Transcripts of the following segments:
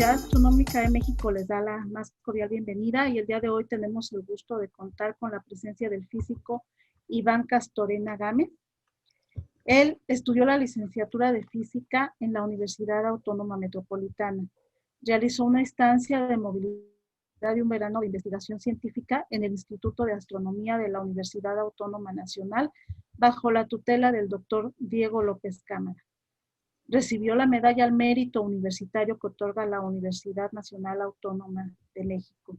Sociedad Astronómica de México les da la más cordial bienvenida y el día de hoy tenemos el gusto de contar con la presencia del físico Iván Castorena Gámez. Él estudió la licenciatura de Física en la Universidad Autónoma Metropolitana. Realizó una estancia de movilidad y un verano de investigación científica en el Instituto de Astronomía de la Universidad Autónoma Nacional bajo la tutela del doctor Diego López Cámara. Recibió la medalla al mérito universitario que otorga la Universidad Nacional Autónoma de México.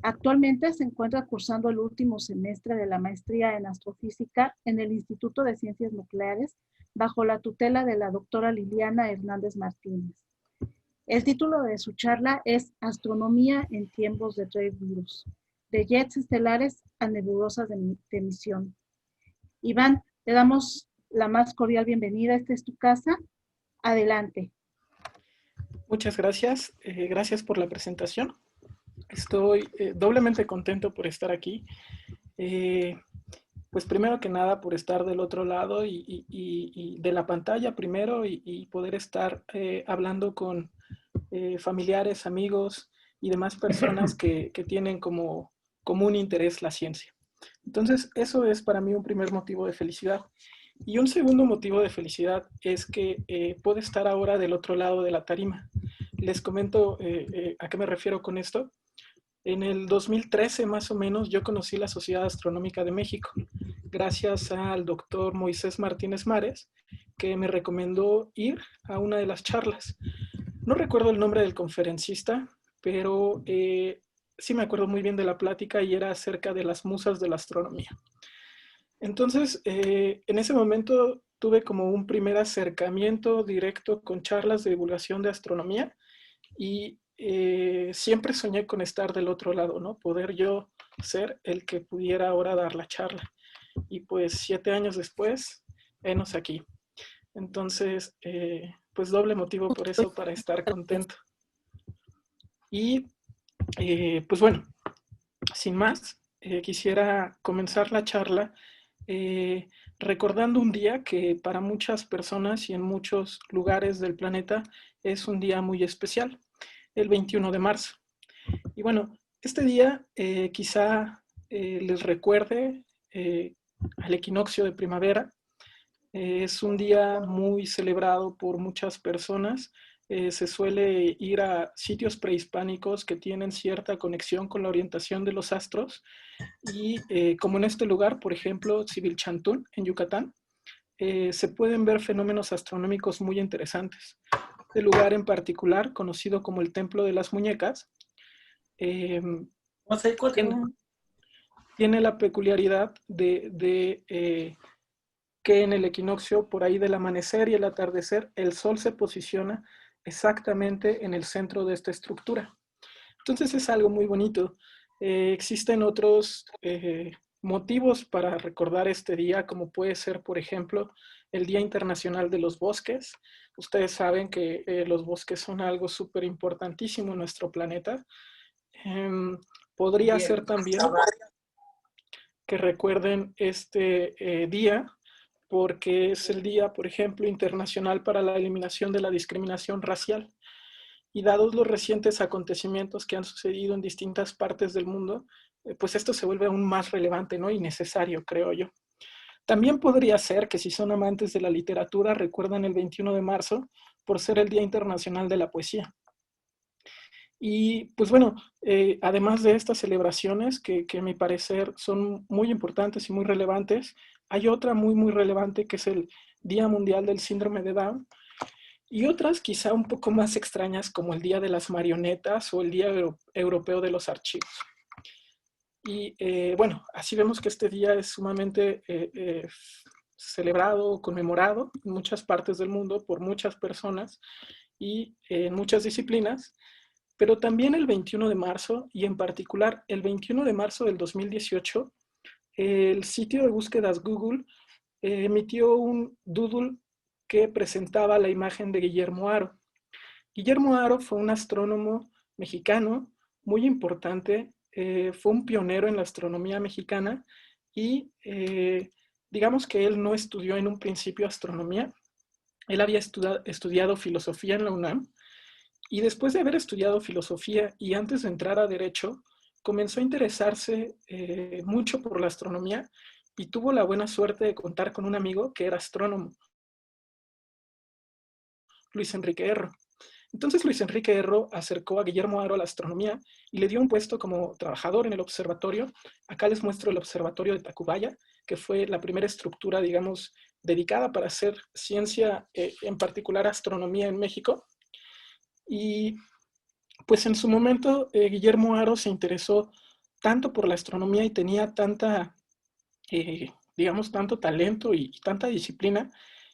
Actualmente se encuentra cursando el último semestre de la maestría en astrofísica en el Instituto de Ciencias Nucleares bajo la tutela de la doctora Liliana Hernández Martínez. El título de su charla es Astronomía en tiempos de Drake Virus, de jets estelares a nebulosas de emisión. Iván, te damos la más cordial bienvenida. Esta es tu casa. Adelante. Muchas gracias. Gracias por la presentación. Estoy doblemente contento por estar aquí. Pues primero que nada por estar del otro lado y de la pantalla primero y poder estar hablando con familiares, amigos y demás personas que tienen como común interés la ciencia. Entonces, eso es para mí un primer motivo de felicidad. Y un segundo motivo de felicidad es que puedo estar ahora del otro lado de la tarima. Les comento a qué me refiero con esto. En el 2013 más o menos yo conocí la Sociedad Astronómica de México gracias al doctor Moisés Martínez Mares, que me recomendó ir a una de las charlas. No recuerdo el nombre del conferencista, pero sí me acuerdo muy bien de la plática y era acerca de las musas de la astronomía. Entonces, en ese momento tuve como un primer acercamiento directo con charlas de divulgación de astronomía y siempre soñé con estar del otro lado, ¿no? Poder yo ser el que pudiera ahora dar la charla. Y pues 7 años después, enos aquí. Entonces, pues doble motivo por eso para estar contento. Y pues bueno, sin más, quisiera comenzar la charla recordando un día que para muchas personas y en muchos lugares del planeta es un día muy especial, el 21 de marzo. Y bueno, este día quizá les recuerde al equinoccio de primavera. Es un día muy celebrado por muchas personas. Se suele ir a sitios prehispánicos que tienen cierta conexión con la orientación de los astros y como en este lugar, por ejemplo, Civilchantún, en Yucatán, se pueden ver fenómenos astronómicos muy interesantes. Este lugar en particular, conocido como el Templo de las Muñecas, tiene la peculiaridad de que en el equinoccio, por ahí del amanecer y el atardecer, el sol se posiciona exactamente en el centro de esta estructura. Entonces es algo muy bonito. Existen otros motivos para recordar este día, como puede ser, por ejemplo, el Día Internacional de los Bosques. Ustedes saben que los bosques son algo súper importantísimo en nuestro planeta. Podría ser también que recuerden este día porque es el Día, por ejemplo, internacional para la eliminación de la discriminación racial. Y dados los recientes acontecimientos que han sucedido en distintas partes del mundo, pues esto se vuelve aún más relevante, ¿no? Y necesario, creo yo. También podría ser que si son amantes de la literatura, recuerdan el 21 de marzo por ser el Día Internacional de la Poesía. Y pues bueno, además de estas celebraciones que a mi parecer son muy importantes y muy relevantes, hay otra muy relevante que es el Día Mundial del Síndrome de Down y otras quizá un poco más extrañas como el Día de las Marionetas o el Día Europeo de los Archivos. Y bueno, así vemos que este día es sumamente celebrado, conmemorado en muchas partes del mundo por muchas personas y en muchas disciplinas. Pero también el 21 de marzo, y en particular el 21 de marzo del 2018, el sitio de búsquedas Google emitió un doodle que presentaba la imagen de Guillermo Haro. Guillermo Haro fue un astrónomo mexicano muy importante, fue un pionero en la astronomía mexicana y digamos que él no estudió en un principio astronomía, él había estudiado filosofía en la UNAM Y después de haber estudiado filosofía y antes de entrar a derecho, comenzó a interesarse mucho por la astronomía y tuvo la buena suerte de contar con un amigo que era astrónomo, Luis Enrique Erro. Entonces Luis Enrique Erro acercó a Guillermo Haro a la astronomía y le dio un puesto como trabajador en el observatorio. Acá les muestro el observatorio de Tacubaya, que fue la primera estructura, digamos, dedicada para hacer ciencia, en particular astronomía en México. Y pues en su momento Guillermo Haro se interesó tanto por la astronomía y tenía tanta, digamos, tanto talento y tanta disciplina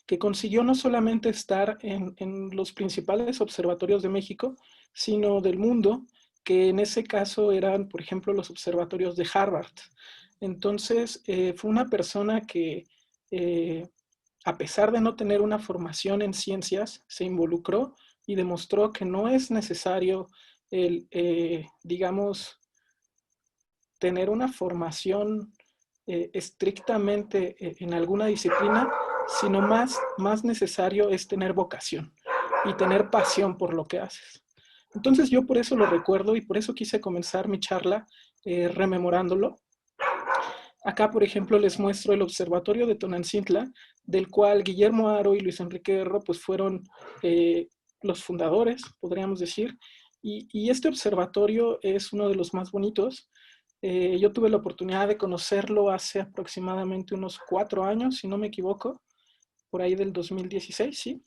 que consiguió no solamente estar en los principales observatorios de México, sino del mundo, que en ese caso eran, por ejemplo, los observatorios de Harvard. Entonces, fue una persona que, a pesar de no tener una formación en ciencias, se involucró y demostró que no es necesario el, digamos, tener una formación estrictamente en alguna disciplina, sino más necesario es tener vocación y tener pasión por lo que haces. Entonces yo por eso lo recuerdo y por eso quise comenzar mi charla rememorándolo. Acá, por ejemplo, les muestro el observatorio de Tonantzintla, del cual Guillermo Haro y Luis Enrique Erro pues fueron los fundadores, podríamos decir, y este observatorio es uno de los más bonitos. Yo tuve la oportunidad de conocerlo hace aproximadamente unos 4 años, si no me equivoco, por ahí del 2016, ¿sí?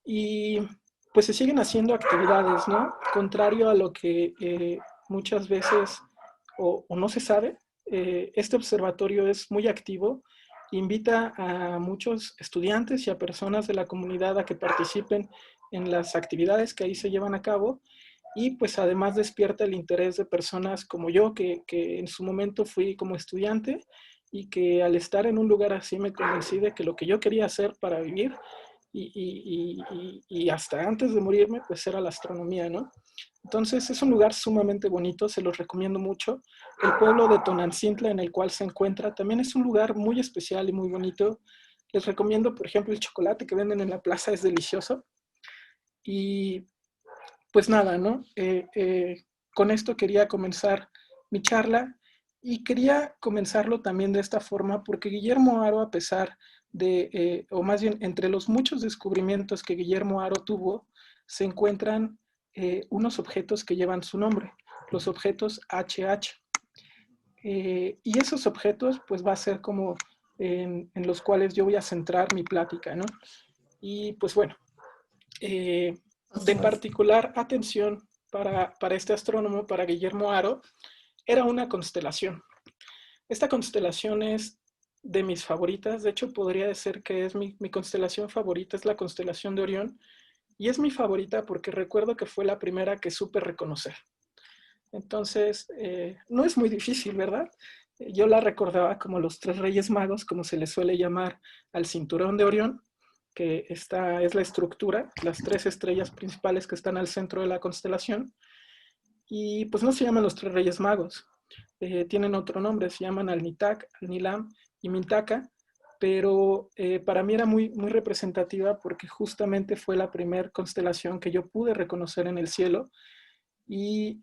Y pues se siguen haciendo actividades, ¿no? Contrario a lo que muchas veces o no se sabe, este observatorio es muy activo, invita a muchos estudiantes y a personas de la comunidad a que participen en las actividades que ahí se llevan a cabo y pues además despierta el interés de personas como yo, que en su momento fui como estudiante y que al estar en un lugar así me convencí de que lo que yo quería hacer para vivir y hasta antes de morirme, pues era la astronomía, ¿no? Entonces es un lugar sumamente bonito, se los recomiendo mucho. El pueblo de Tonantzintla en el cual se encuentra también es un lugar muy especial y muy bonito. Les recomiendo, por ejemplo, el chocolate que venden en la plaza, es delicioso. Y pues nada, ¿no? Con esto quería comenzar mi charla y quería comenzarlo también de esta forma porque Guillermo Haro, a pesar de, o más bien entre los muchos descubrimientos que Guillermo Haro tuvo, se encuentran unos objetos que llevan su nombre, los objetos HH. Y esos objetos, pues va a ser como en los cuales yo voy a centrar mi plática, ¿no? Y pues bueno, de particular atención para este astrónomo, para Guillermo Haro, era una constelación. Esta constelación es de mis favoritas, de hecho podría decir que es mi constelación favorita, es la constelación de Orión, y es mi favorita porque recuerdo que fue la primera que supe reconocer. Entonces, no es muy difícil, ¿verdad? Yo la recordaba como los 3 Reyes Magos, como se le suele llamar al cinturón de Orión, que esta es la estructura, las 3 estrellas principales que están al centro de la constelación. Y pues no se llaman los 3 Reyes Magos, tienen otro nombre, se llaman Alnitak, Alnilam y Mintaka, pero para mí era muy representativa porque justamente fue la primera constelación que yo pude reconocer en el cielo y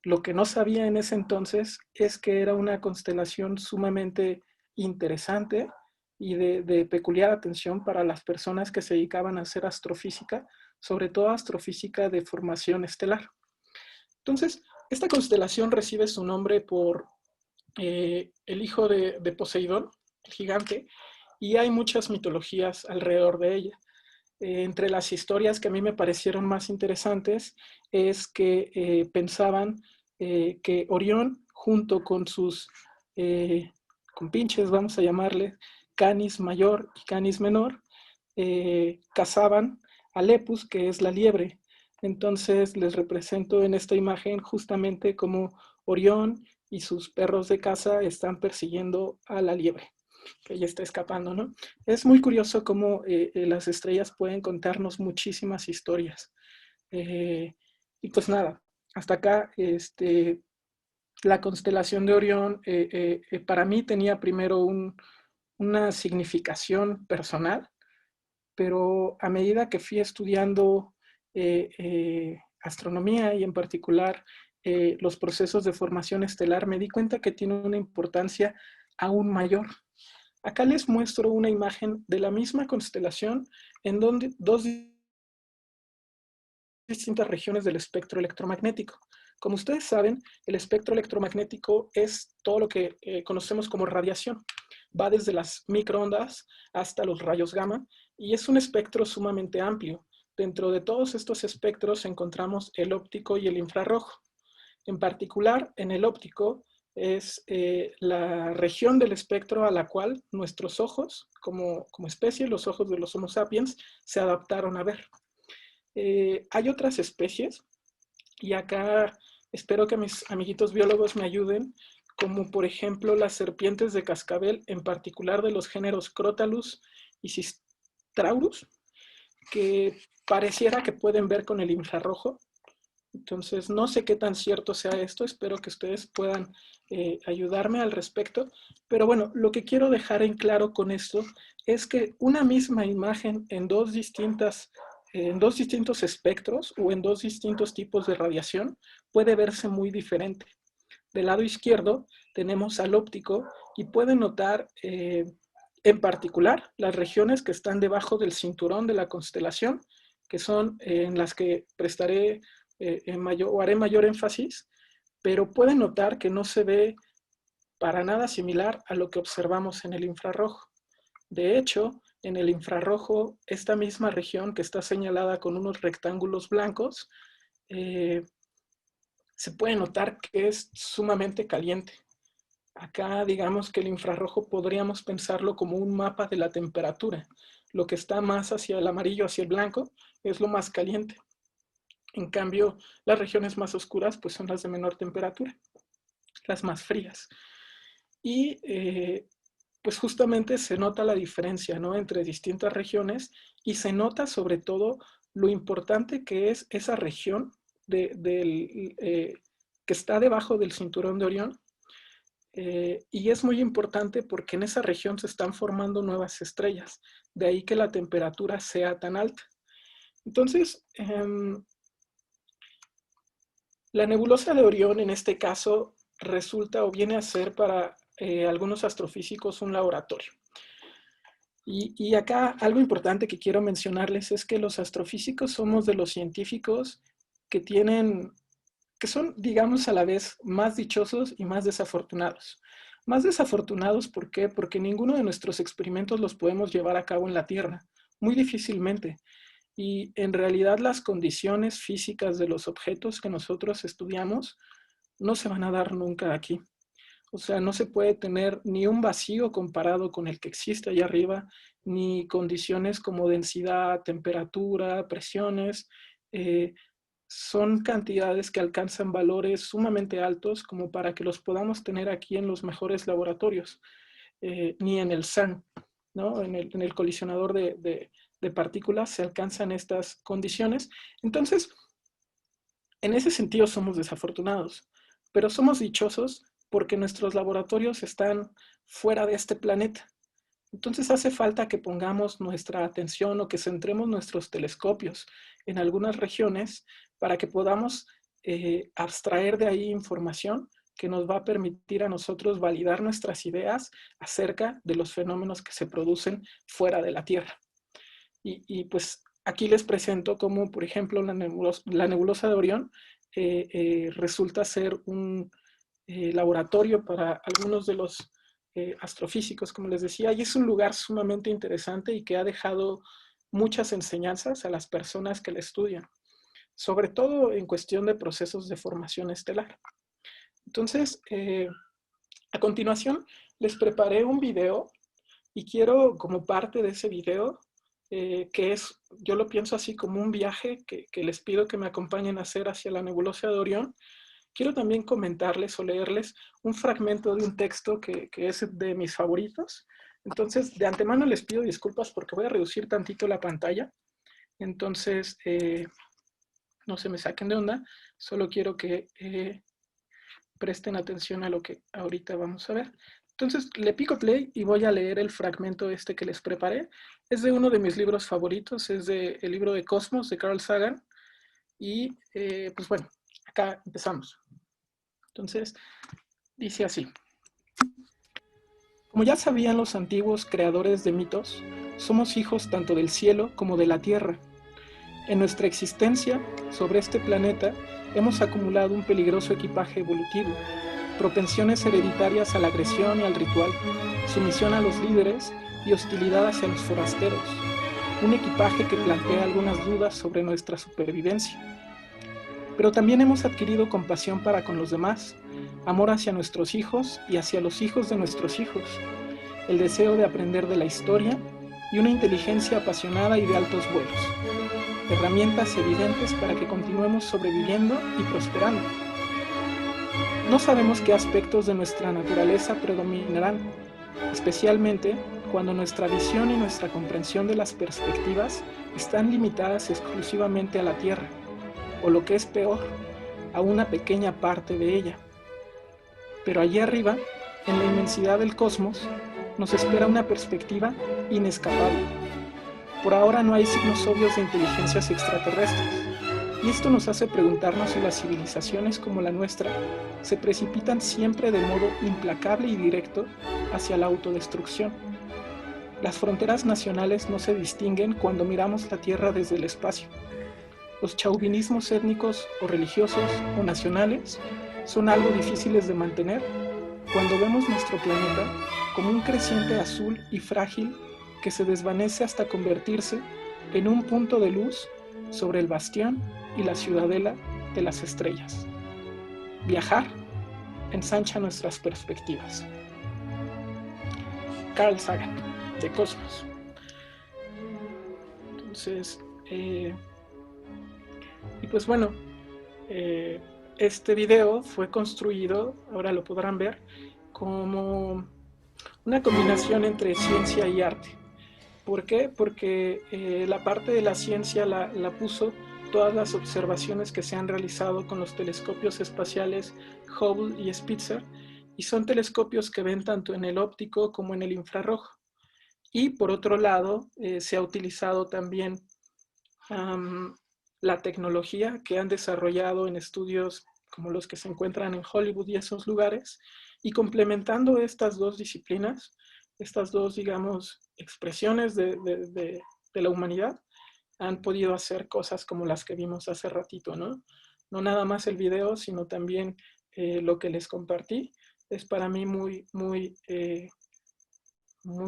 lo que no sabía en ese entonces es que era una constelación sumamente interesante y de peculiar atención para las personas que se dedicaban a hacer astrofísica, sobre todo astrofísica de formación estelar. Entonces, esta constelación recibe su nombre por el hijo de Poseidón, el gigante, y hay muchas mitologías alrededor de ella. Entre las historias que a mí me parecieron más interesantes es que pensaban que Orión, junto con sus compinches, vamos a llamarle, Canis mayor y Canis menor, cazaban a Lepus, que es la liebre. Entonces les represento en esta imagen justamente como Orión y sus perros de caza están persiguiendo a la liebre, que ya está escapando, ¿no? Es muy curioso cómo las estrellas pueden contarnos muchísimas historias. Y pues nada, hasta acá, la constelación de Orión para mí tenía primero una significación personal, pero a medida que fui estudiando astronomía y en particular los procesos de formación estelar, me di cuenta que tiene una importancia aún mayor. Acá les muestro una imagen de la misma constelación en donde dos distintas regiones del espectro electromagnético. Como ustedes saben, el espectro electromagnético es todo lo que conocemos como radiación. Va desde las microondas hasta los rayos gamma y es un espectro sumamente amplio. Dentro de todos estos espectros encontramos el óptico y el infrarrojo. En particular, en el óptico es la región del espectro a la cual nuestros ojos, como especie, los ojos de los Homo sapiens, se adaptaron a ver. Hay otras especies, y acá espero que mis amiguitos biólogos me ayuden, como por ejemplo las serpientes de cascabel, en particular de los géneros Crotalus y Sistraurus, que pareciera que pueden ver con el infrarrojo. Entonces, no sé qué tan cierto sea esto, espero que ustedes puedan ayudarme al respecto. Pero bueno, lo que quiero dejar en claro con esto es que una misma imagen en dos distintos espectros o en dos distintos tipos de radiación puede verse muy diferente. Del lado izquierdo tenemos al óptico y pueden notar en particular las regiones que están debajo del cinturón de la constelación, que son en las que prestaré o haré mayor énfasis, pero pueden notar que no se ve para nada similar a lo que observamos en el infrarrojo. De hecho, en el infrarrojo, esta misma región que está señalada con unos rectángulos blancos, se puede notar que es sumamente caliente. Acá digamos que el infrarrojo podríamos pensarlo como un mapa de la temperatura. Lo que está más hacia el amarillo, hacia el blanco, es lo más caliente. En cambio, las regiones más oscuras pues son las de menor temperatura, las más frías. Y pues justamente se nota la diferencia, ¿no?, entre distintas regiones, y se nota sobre todo lo importante que es esa región que está debajo del cinturón de Orión. Y es muy importante porque en esa región se están formando nuevas estrellas, de ahí que la temperatura sea tan alta. Entonces, la nebulosa de Orión en este caso resulta o viene a ser para algunos astrofísicos un laboratorio. Y acá algo importante que quiero mencionarles es que los astrofísicos somos de los científicos que son, digamos, a la vez más dichosos y más desafortunados. Más desafortunados, ¿por qué? Porque ninguno de nuestros experimentos los podemos llevar a cabo en la Tierra, muy difícilmente. Y en realidad las condiciones físicas de los objetos que nosotros estudiamos no se van a dar nunca aquí. O sea, no se puede tener ni un vacío comparado con el que existe allá arriba, ni condiciones como densidad, temperatura, presiones. Son cantidades que alcanzan valores sumamente altos como para que los podamos tener aquí en los mejores laboratorios, ni en el CERN, ¿no? En el colisionador de partículas se alcanzan estas condiciones. Entonces, en ese sentido somos desafortunados, pero somos dichosos porque nuestros laboratorios están fuera de este planeta. Entonces hace falta que pongamos nuestra atención o que centremos nuestros telescopios en algunas regiones para que podamos abstraer de ahí información que nos va a permitir a nosotros validar nuestras ideas acerca de los fenómenos que se producen fuera de la Tierra. Pues aquí les presento cómo, por ejemplo, la nebulosa de Orión resulta ser un laboratorio para algunos de los astrofísicos, como les decía, y es un lugar sumamente interesante y que ha dejado muchas enseñanzas a las personas que la estudian, sobre todo en cuestión de procesos de formación estelar. Entonces, a continuación, les preparé un video y quiero, como parte de ese video, que es, yo lo pienso así como un viaje que les pido que me acompañen a hacer hacia la nebulosa de Orión. Quiero también comentarles o leerles un fragmento de un texto que es de mis favoritos. Entonces, de antemano les pido disculpas porque voy a reducir tantito la pantalla. Entonces, no se me saquen de onda. Solo quiero que presten atención a lo que ahorita vamos a ver. Entonces, le pico play y voy a leer el fragmento que les preparé. Es de uno de mis libros favoritos, es del libro de Cosmos de Carl Sagan. Y pues bueno, acá empezamos. Entonces, dice así. Como ya sabían los antiguos creadores de mitos, somos hijos tanto del cielo como de la tierra. En nuestra existencia sobre este planeta hemos acumulado un peligroso equipaje evolutivo, propensiones hereditarias a la agresión y al ritual, sumisión a los líderes y hostilidad hacia los forasteros. Un equipaje que plantea algunas dudas sobre nuestra supervivencia. Pero también hemos adquirido compasión para con los demás, amor hacia nuestros hijos y hacia los hijos de nuestros hijos, el deseo de aprender de la historia y una inteligencia apasionada y de altos vuelos. Herramientas evidentes para que continuemos sobreviviendo y prosperando. No sabemos qué aspectos de nuestra naturaleza predominarán, especialmente cuando nuestra visión y nuestra comprensión de las perspectivas están limitadas exclusivamente a la Tierra, o lo que es peor, a una pequeña parte de ella. Pero allí arriba, en la inmensidad del cosmos, nos espera una perspectiva inescapable. Por ahora no hay signos obvios de inteligencias extraterrestres, y esto nos hace preguntarnos si las civilizaciones como la nuestra se precipitan siempre de modo implacable y directo hacia la autodestrucción. Las fronteras nacionales no se distinguen cuando miramos la Tierra desde el espacio. Los chauvinismos étnicos o religiosos o nacionales son algo difíciles de mantener cuando vemos nuestro planeta como un creciente azul y frágil que se desvanece hasta convertirse en un punto de luz sobre el bastión y la ciudadela de las estrellas. Viajar ensancha nuestras perspectivas. Carl Sagan, de Cosmos. Entonces, y pues bueno, este video fue construido, ahora lo podrán ver, como una combinación entre ciencia y arte. ¿Por qué? Porque la parte de la ciencia la puso todas las observaciones que se han realizado con los telescopios espaciales Hubble y Spitzer, y son telescopios que ven tanto en el óptico como en el infrarrojo. Y por otro lado, se ha utilizado también la tecnología que han desarrollado en estudios como los que se encuentran en Hollywood y esos lugares, y complementando estas dos disciplinas, estas dos, digamos, expresiones de la humanidad, han podido hacer cosas como las que vimos hace ratito, ¿no? No nada más el video, sino también lo que les compartí. Es para mí muy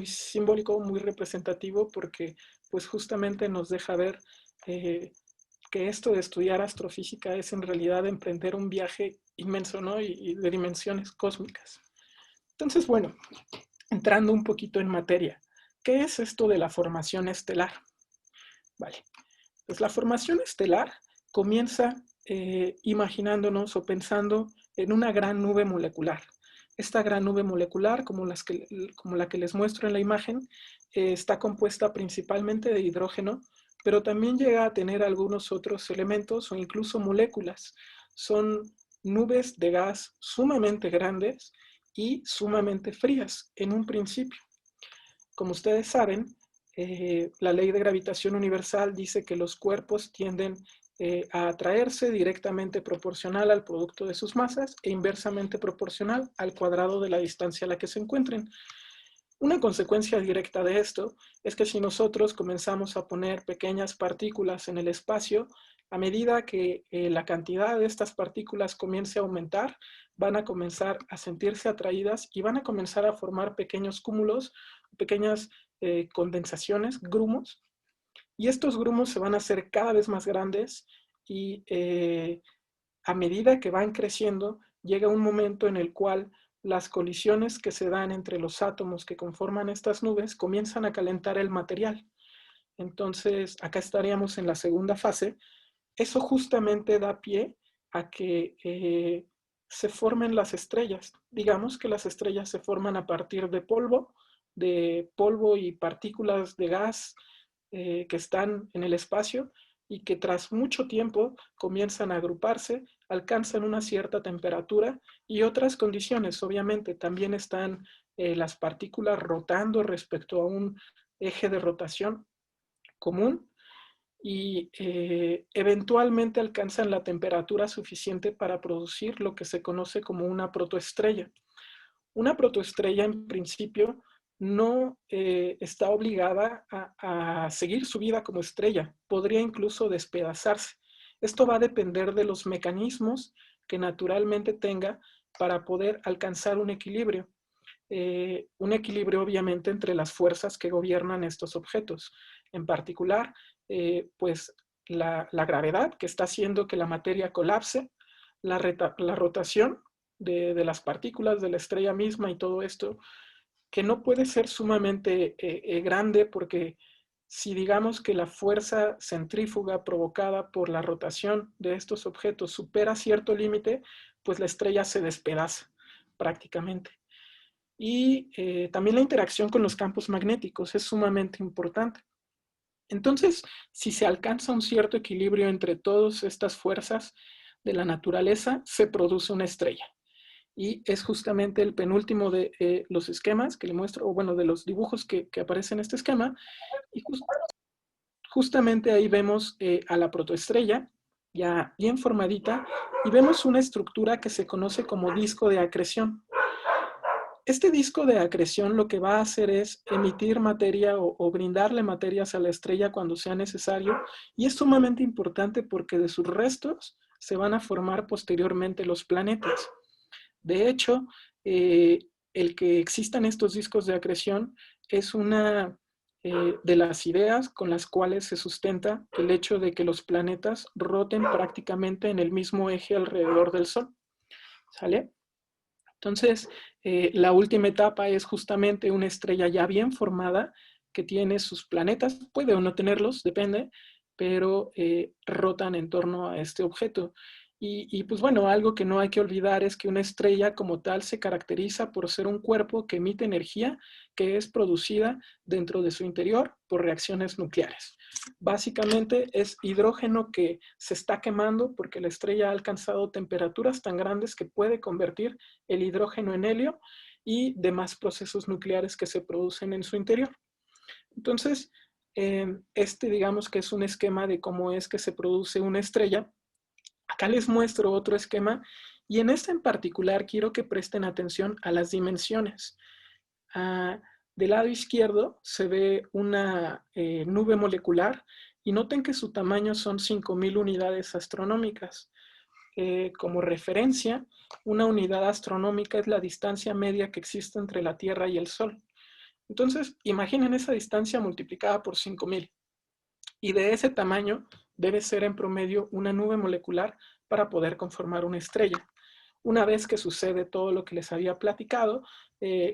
simbólico, muy representativo, porque pues justamente nos deja ver que esto de estudiar astrofísica es en realidad emprender un viaje inmenso, ¿no? Y de dimensiones cósmicas. Entonces, bueno, entrando un poquito en materia, ¿qué es esto de la formación estelar? Vale, pues la formación estelar comienza imaginándonos o pensando en una gran nube molecular. Esta gran nube molecular, como la que les muestro en la imagen, está compuesta principalmente de hidrógeno, pero también llega a tener algunos otros elementos o incluso moléculas. Son nubes de gas sumamente grandes y sumamente frías en un principio. Como ustedes saben, la ley de gravitación universal dice que los cuerpos tienden a atraerse directamente proporcional al producto de sus masas e inversamente proporcional al cuadrado de la distancia a la que se encuentren. Una consecuencia directa de esto es que si nosotros comenzamos a poner pequeñas partículas en el espacio, a medida que la cantidad de estas partículas comience a aumentar, van a comenzar a sentirse atraídas y van a comenzar a formar pequeños cúmulos, pequeñas condensaciones, grumos, y estos grumos se van a hacer cada vez más grandes y a medida que van creciendo, llega un momento en el cual las colisiones que se dan entre los átomos que conforman estas nubes comienzan a calentar el material. Entonces, acá estaríamos en la segunda fase. Eso justamente da pie a que se formen las estrellas. Digamos que las estrellas se forman a partir de polvo y partículas de gas que están en el espacio y que tras mucho tiempo comienzan a agruparse, alcanzan una cierta temperatura y otras condiciones. Obviamente también están las partículas rotando respecto a un eje de rotación común, y eventualmente alcanzan la temperatura suficiente para producir lo que se conoce como una protoestrella. Una protoestrella, en principio, no está obligada a seguir su vida como estrella. Podría incluso despedazarse. Esto va a depender de los mecanismos que naturalmente tenga para poder alcanzar un equilibrio. Un equilibrio obviamente entre las fuerzas que gobiernan estos objetos. En particular, pues la gravedad, que está haciendo que la materia colapse, la rotación de las partículas de la estrella misma y todo esto, que no puede ser sumamente grande, porque si digamos que la fuerza centrífuga provocada por la rotación de estos objetos supera cierto límite, pues la estrella se despedaza prácticamente. Y también la interacción con los campos magnéticos es sumamente importante. Entonces, si se alcanza un cierto equilibrio entre todas estas fuerzas de la naturaleza, se produce una estrella. Y es justamente el penúltimo de los esquemas que le muestro, o bueno, de los dibujos que aparecen en este esquema. Y justamente ahí vemos a la protoestrella, ya bien formadita, y vemos una estructura que se conoce como disco de acreción. Este disco de acreción lo que va a hacer es emitir materia o brindarle materias a la estrella cuando sea necesario, y es sumamente importante porque de sus restos se van a formar posteriormente los planetas. De hecho, el que existan estos discos de acreción es una de las ideas con las cuales se sustenta el hecho de que los planetas roten prácticamente en el mismo eje alrededor del Sol. ¿Sale? Entonces, la última etapa es justamente una estrella ya bien formada que tiene sus planetas, puede o no tenerlos, depende, pero rotan en torno a este objeto. Y pues bueno, algo que no hay que olvidar es que una estrella como tal se caracteriza por ser un cuerpo que emite energía que es producida dentro de su interior por reacciones nucleares. Básicamente es hidrógeno que se está quemando porque la estrella ha alcanzado temperaturas tan grandes que puede convertir el hidrógeno en helio y demás procesos nucleares que se producen en su interior. Entonces, este digamos que es un esquema de cómo es que se produce una estrella. Acá les muestro otro esquema y en este en particular quiero que presten atención a las dimensiones. Del lado izquierdo se ve una nube molecular y noten que su tamaño son 5.000 unidades astronómicas. Como referencia, una unidad astronómica es la distancia media que existe entre la Tierra y el Sol. Entonces, imaginen esa distancia multiplicada por 5.000. Y de ese tamaño debe ser en promedio una nube molecular para poder conformar una estrella. Una vez que sucede todo lo que les había platicado,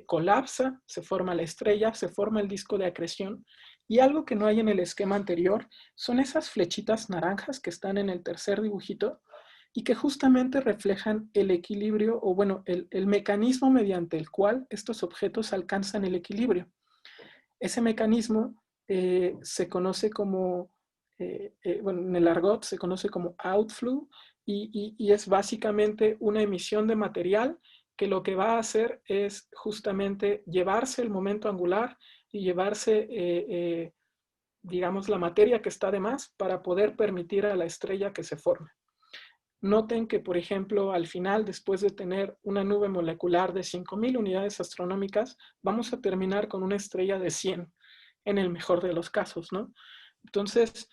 colapsa, se forma la estrella, se forma el disco de acreción, y algo que no hay en el esquema anterior son esas flechitas naranjas que están en el tercer dibujito y que justamente reflejan el equilibrio, o bueno, el mecanismo mediante el cual estos objetos alcanzan el equilibrio. Ese mecanismo se conoce como, bueno, en el argot se conoce como outflow y es básicamente una emisión de material que lo que va a hacer es justamente llevarse el momento angular y llevarse, digamos, la materia que está de más para poder permitir a la estrella que se forme. Noten que, por ejemplo, al final, después de tener una nube molecular de 5.000 unidades astronómicas, vamos a terminar con una estrella de 100, en el mejor de los casos, ¿no? Entonces,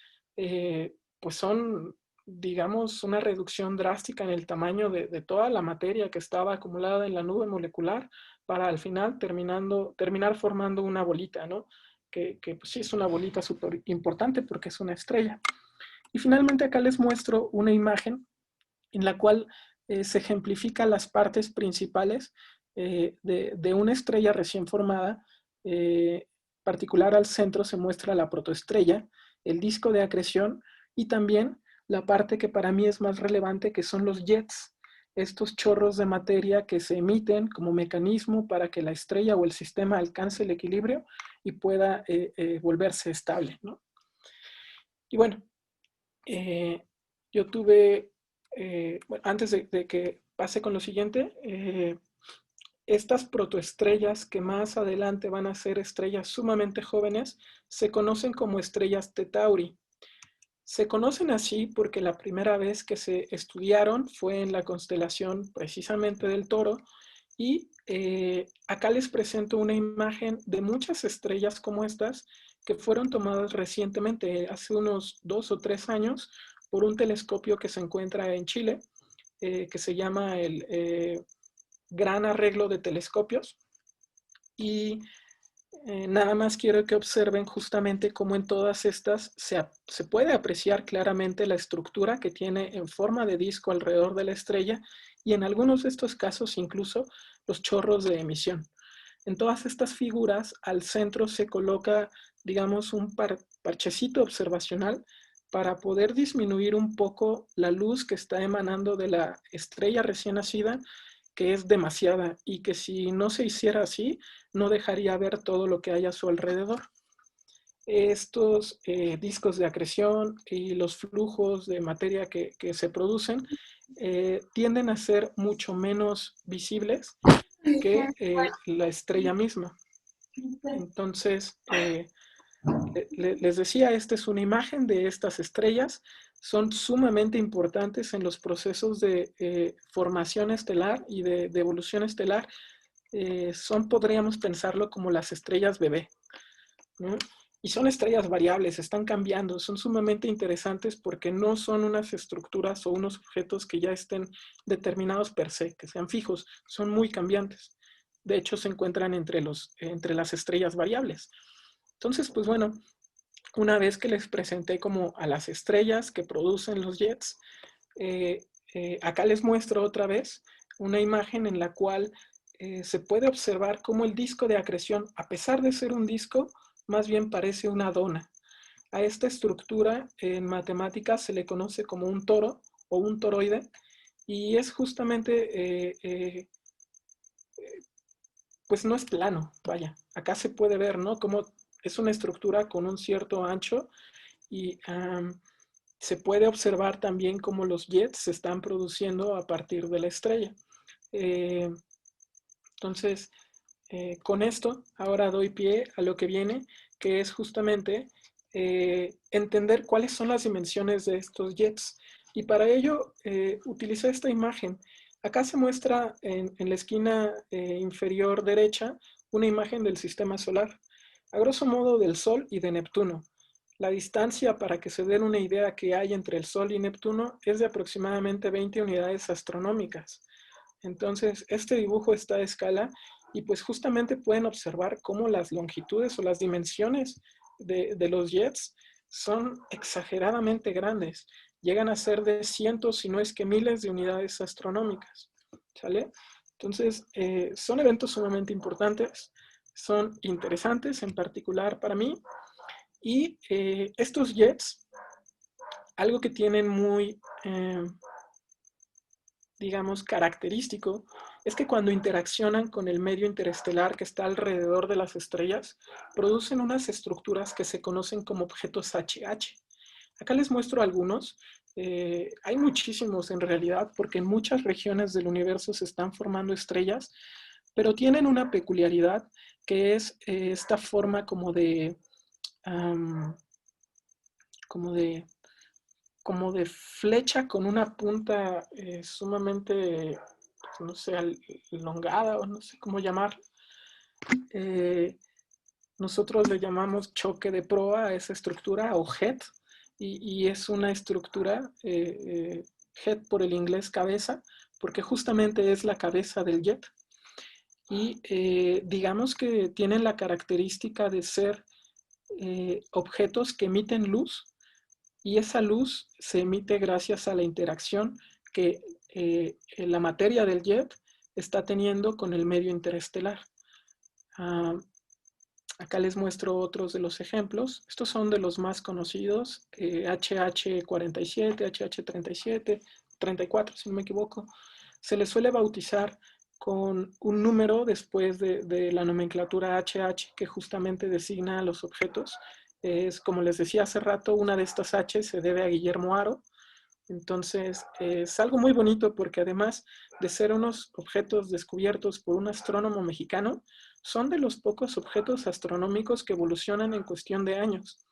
pues son, digamos, una reducción drástica en el tamaño de toda la materia que estaba acumulada en la nube molecular para al final terminar formando una bolita, ¿no? Que pues sí es una bolita súper importante porque es una estrella. Y finalmente acá les muestro una imagen en la cual se ejemplifican las partes principales de una estrella recién formada. Particular al centro se muestra la protoestrella, el disco de acreción y también la parte que para mí es más relevante, que son los jets, estos chorros de materia que se emiten como mecanismo para que la estrella o el sistema alcance el equilibrio y pueda volverse estable, ¿no? Y bueno, yo tuve, bueno, antes de que pase con lo siguiente, estas protoestrellas que más adelante van a ser estrellas sumamente jóvenes se conocen como estrellas T Tauri. Se conocen así porque la primera vez que se estudiaron fue en la constelación precisamente del Toro y acá les presento una imagen de muchas estrellas como estas que fueron tomadas recientemente, hace unos 2 o 3 años, por un telescopio que se encuentra en Chile, que se llama el Gran Arreglo de Telescopios. Y nada más quiero que observen justamente cómo en todas estas se puede apreciar claramente la estructura que tiene en forma de disco alrededor de la estrella y en algunos de estos casos incluso los chorros de emisión. En todas estas figuras al centro se coloca, digamos, un parchecito observacional para poder disminuir un poco la luz que está emanando de la estrella recién nacida, que es demasiada y que si no se hiciera así, no dejaría ver todo lo que hay a su alrededor. Estos discos de acreción y los flujos de materia que se producen tienden a ser mucho menos visibles que la estrella misma. Entonces, les decía, esta es una imagen de estas estrellas. Son sumamente importantes en los procesos de formación estelar y de evolución estelar. Podríamos pensarlo como las estrellas bebé, ¿no? Y son estrellas variables, están cambiando, son sumamente interesantes porque no son unas estructuras o unos objetos que ya estén determinados per se, que sean fijos, son muy cambiantes. De hecho, se encuentran entre las estrellas variables. Entonces, pues bueno, una vez que les presenté como a las estrellas que producen los jets, acá les muestro otra vez una imagen en la cual se puede observar cómo el disco de acreción, a pesar de ser un disco, más bien parece una dona. A esta estructura en matemáticas se le conoce como un toro o un toroide y es justamente, pues no es plano, vaya. Acá se puede ver, ¿no? Como es una estructura con un cierto ancho y se puede observar también cómo los jets se están produciendo a partir de la estrella. Eh, entonces, con esto, ahora doy pie a lo que viene, que es justamente entender cuáles son las dimensiones de estos jets. Y para ello, utilicé esta imagen. Acá se muestra en la esquina inferior derecha una imagen del sistema solar, a grosso modo del Sol y de Neptuno. La distancia, para que se den una idea que hay entre el Sol y Neptuno, es de aproximadamente 20 unidades astronómicas. Entonces, este dibujo está a escala y pues justamente pueden observar cómo las longitudes o las dimensiones de los jets son exageradamente grandes. Llegan a ser de cientos, si no es que miles de unidades astronómicas. ¿Sale? Entonces, son eventos sumamente importantes, son interesantes en particular para mí. Y estos jets, algo que tienen muy, digamos, característico, es que cuando interaccionan con el medio interestelar que está alrededor de las estrellas, producen unas estructuras que se conocen como objetos HH. Acá les muestro algunos. Hay muchísimos en realidad, porque en muchas regiones del universo se están formando estrellas, pero tienen una peculiaridad que es esta forma um, como de como de flecha con una punta sumamente, no sé, elongada o no sé cómo llamar. Eh, Nosotros le llamamos choque de proa a esa estructura o head y es una estructura, head por el inglés cabeza, porque justamente es la cabeza del jet. Y digamos que tienen la característica de ser objetos que emiten luz y esa luz se emite gracias a la interacción que la materia del jet está teniendo con el medio interestelar. Uh, Acá les muestro otros de los ejemplos. Estos son de los más conocidos, HH47, HH37, 34, si no me equivoco. Se les suele bautizar con un número después de la nomenclatura HH que justamente designa a los objetos. Es, como les decía hace rato, una de estas H se debe a Guillermo Haro. Entonces, es algo muy bonito porque además de ser unos objetos descubiertos por un astrónomo mexicano, son de los pocos objetos astronómicos que evolucionan en cuestión de años.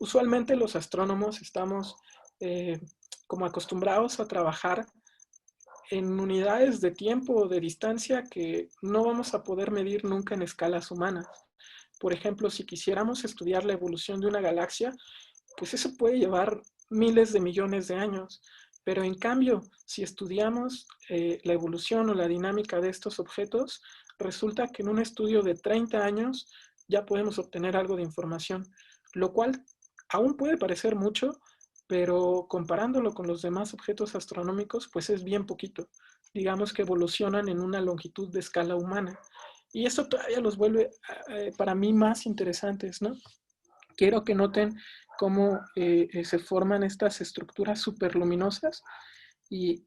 usualmente los astrónomos estamos como acostumbrados a trabajar en unidades de tiempo o de distancia que no vamos a poder medir nunca en escalas humanas. Por ejemplo, si quisiéramos estudiar la evolución de una galaxia, pues eso puede llevar miles de millones de años. Pero en cambio, si estudiamos la evolución o la dinámica de estos objetos, resulta que en un estudio de 30 años ya podemos obtener algo de información, lo cual aún puede parecer mucho, pero comparándolo con los demás objetos astronómicos, pues es bien poquito. Digamos que evolucionan en una longitud de escala humana. Y eso todavía los vuelve para mí más interesantes, ¿no? Quiero que noten cómo se forman estas estructuras superluminosas y,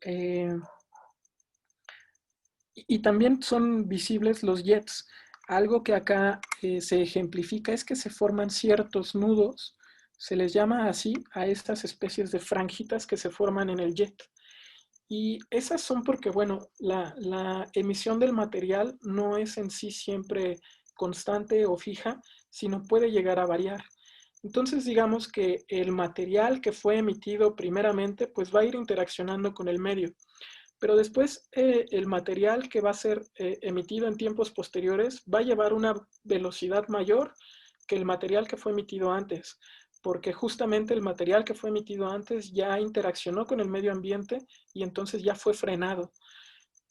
y también son visibles los jets. Algo que acá se ejemplifica es que se forman ciertos nudos, se les llama así a estas especies de franjitas que se forman en el jet. Y esas son porque, bueno, la emisión del material no es en sí siempre constante o fija, sino puede llegar a variar. Entonces, digamos que el material que fue emitido primeramente, pues va a ir interaccionando con el medio. Pero después el material que va a ser emitido en tiempos posteriores va a llevar una velocidad mayor que el material que fue emitido antes, porque justamente el material que fue emitido antes ya interaccionó con el medio ambiente y entonces ya fue frenado.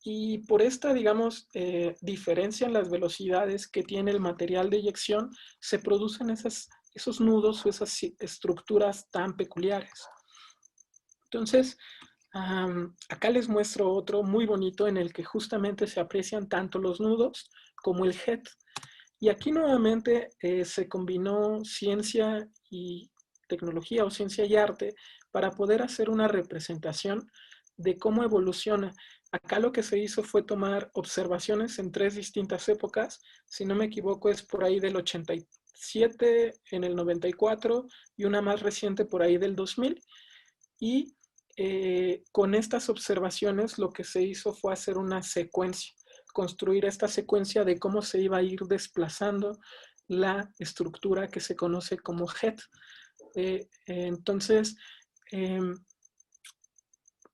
Y por esta, digamos, diferencia en las velocidades que tiene el material de eyección, se producen esos nudos o esas estructuras tan peculiares. Entonces, acá les muestro otro muy bonito en el que justamente se aprecian tanto los nudos como el head. Y aquí nuevamente se combinó ciencia y tecnología o ciencia y arte para poder hacer una representación de cómo evoluciona. Acá lo que se hizo fue tomar observaciones en 3 distintas épocas, si no me equivoco es por ahí del 87, en el 94 y una más reciente por ahí del 2000. Y con estas observaciones lo que se hizo fue hacer una secuencia, construir esta secuencia de cómo se iba a ir desplazando la estructura que se conoce como head. Entonces,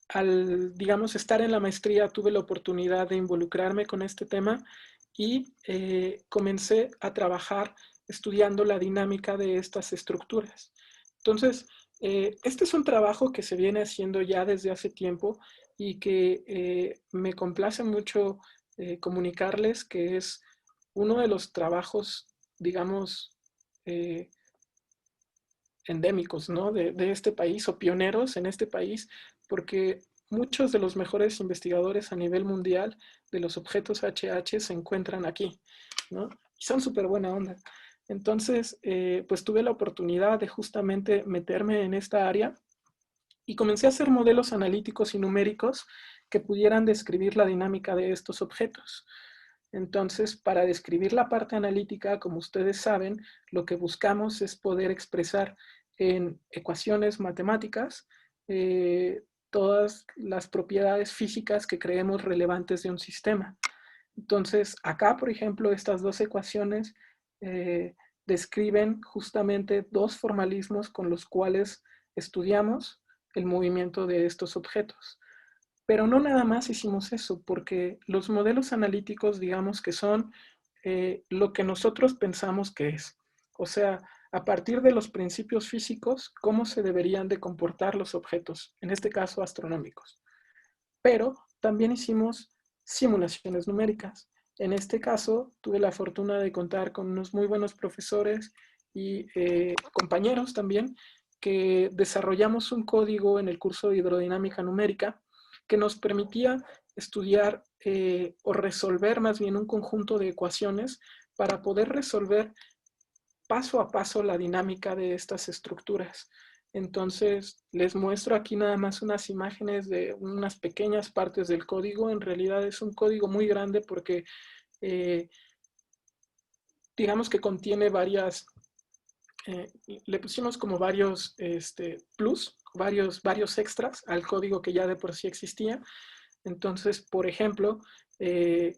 al, digamos, estar en la maestría, tuve la oportunidad de involucrarme con este tema y comencé a trabajar estudiando la dinámica de estas estructuras. Entonces, este es un trabajo que se viene haciendo ya desde hace tiempo y que me complace mucho comunicarles que es uno de los trabajos, digamos, eh, endémicos, ¿no? De este país o pioneros en este país, porque muchos de los mejores investigadores a nivel mundial de los objetos HH se encuentran aquí, ¿no? Y son súper buena onda. Entonces, pues tuve la oportunidad de justamente meterme en esta área y comencé a hacer modelos analíticos y numéricos que pudieran describir la dinámica de estos objetos. Entonces, para describir la parte analítica, como ustedes saben, lo que buscamos es poder expresar en ecuaciones matemáticas todas las propiedades físicas que creemos relevantes de un sistema. Entonces, acá, por ejemplo, estas dos ecuaciones describen justamente dos formalismos con los cuales estudiamos el movimiento de estos objetos. Pero no nada más hicimos eso, porque los modelos analíticos, digamos que son lo que nosotros pensamos que es. O sea, a partir de los principios físicos, cómo se deberían de comportar los objetos, en este caso astronómicos. Pero también hicimos simulaciones numéricas. En este caso, tuve la fortuna de contar con unos muy buenos profesores y compañeros también, que desarrollamos un código en el curso de hidrodinámica numérica que nos permitía estudiar o resolver más bien un conjunto de ecuaciones para poder resolver paso a paso la dinámica de estas estructuras. Entonces, les muestro aquí nada más unas imágenes de unas pequeñas partes del código. En realidad es un código muy grande porque digamos que contiene varias, le pusimos como varios plus, varios extras al código que ya de por sí existía. Entonces, por ejemplo, de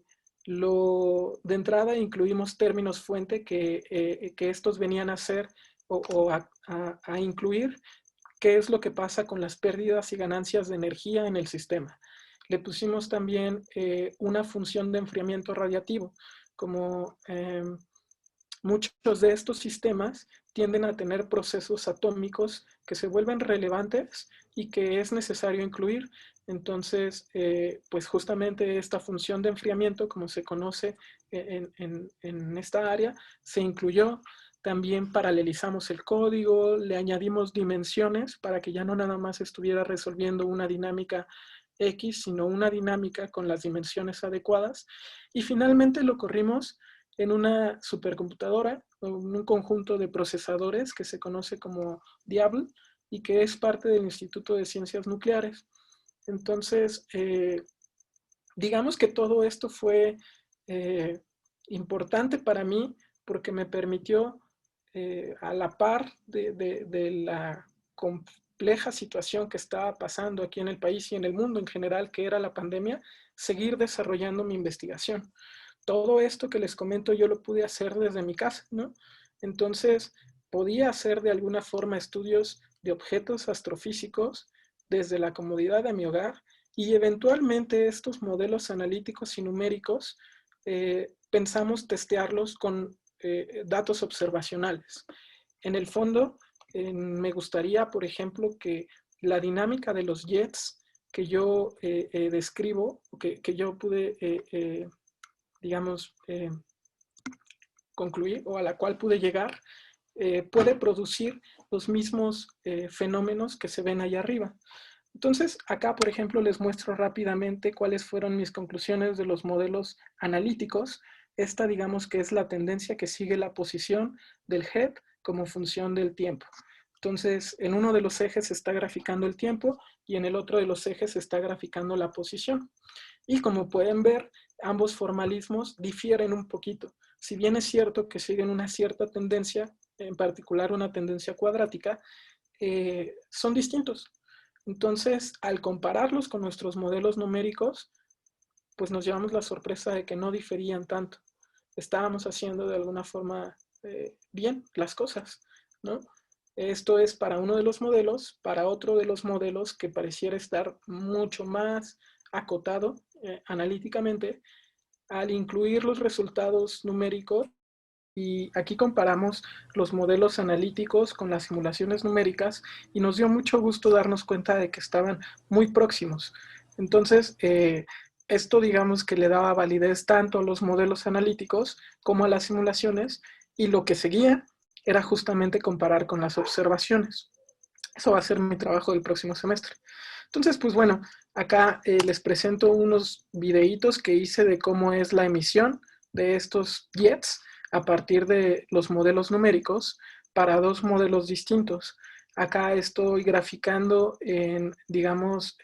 entrada incluimos términos fuente que estos venían a ser a incluir qué es lo que pasa con las pérdidas y ganancias de energía en el sistema. Le pusimos también una función de enfriamiento radiativo, como muchos de estos sistemas tienden a tener procesos atómicos que se vuelven relevantes y que es necesario incluir. Entonces, pues justamente esta función de enfriamiento, como se conoce en esta área, se incluyó. También paralelizamos el código, le añadimos dimensiones para que ya no nada más estuviera resolviendo una dinámica X, sino una dinámica con las dimensiones adecuadas. Y finalmente lo corrimos en una supercomputadora o en un conjunto de procesadores que se conoce como Diablo y que es parte del Instituto de Ciencias Nucleares. Entonces, digamos que todo esto fue importante para mí porque me permitió, a la par de la compleja situación que estaba pasando aquí en el país y en el mundo en general, que era la pandemia, seguir desarrollando mi investigación. Todo esto que les comento yo lo pude hacer desde mi casa, ¿no? Entonces, podía hacer de alguna forma estudios de objetos astrofísicos desde la comodidad de mi hogar y eventualmente estos modelos analíticos y numéricos pensamos testearlos con datos observacionales. En el fondo, me gustaría, por ejemplo, que la dinámica de los jets que yo describo, que yo pude digamos, concluir o a la cual pude llegar, puede producir los mismos fenómenos que se ven allá arriba. Entonces, acá, por ejemplo, les muestro rápidamente cuáles fueron mis conclusiones de los modelos analíticos. Esta, digamos, que es la tendencia que sigue la posición del head como función del tiempo. Entonces, en uno de los ejes se está graficando el tiempo y en el otro de los ejes se está graficando la posición. Y como pueden ver, ambos formalismos difieren un poquito. Si bien es cierto que siguen una cierta tendencia, en particular una tendencia cuadrática, son distintos. Entonces, al compararlos con nuestros modelos numéricos, pues nos llevamos la sorpresa de que no diferían tanto. Estábamos haciendo de alguna forma bien las cosas, ¿no? Esto es para uno de los modelos. Para otro de los modelos que pareciera estar mucho más acotado analíticamente, al incluir los resultados numéricos, y aquí comparamos los modelos analíticos con las simulaciones numéricas y nos dio mucho gusto darnos cuenta de que estaban muy próximos. Entonces, esto digamos que le daba validez tanto a los modelos analíticos como a las simulaciones y lo que seguía era justamente comparar con las observaciones. Eso va a ser mi trabajo del próximo semestre. Entonces, pues bueno, acá les presento unos videitos que hice de cómo es la emisión de estos jets a partir de los modelos numéricos para dos modelos distintos. Acá estoy graficando en, digamos,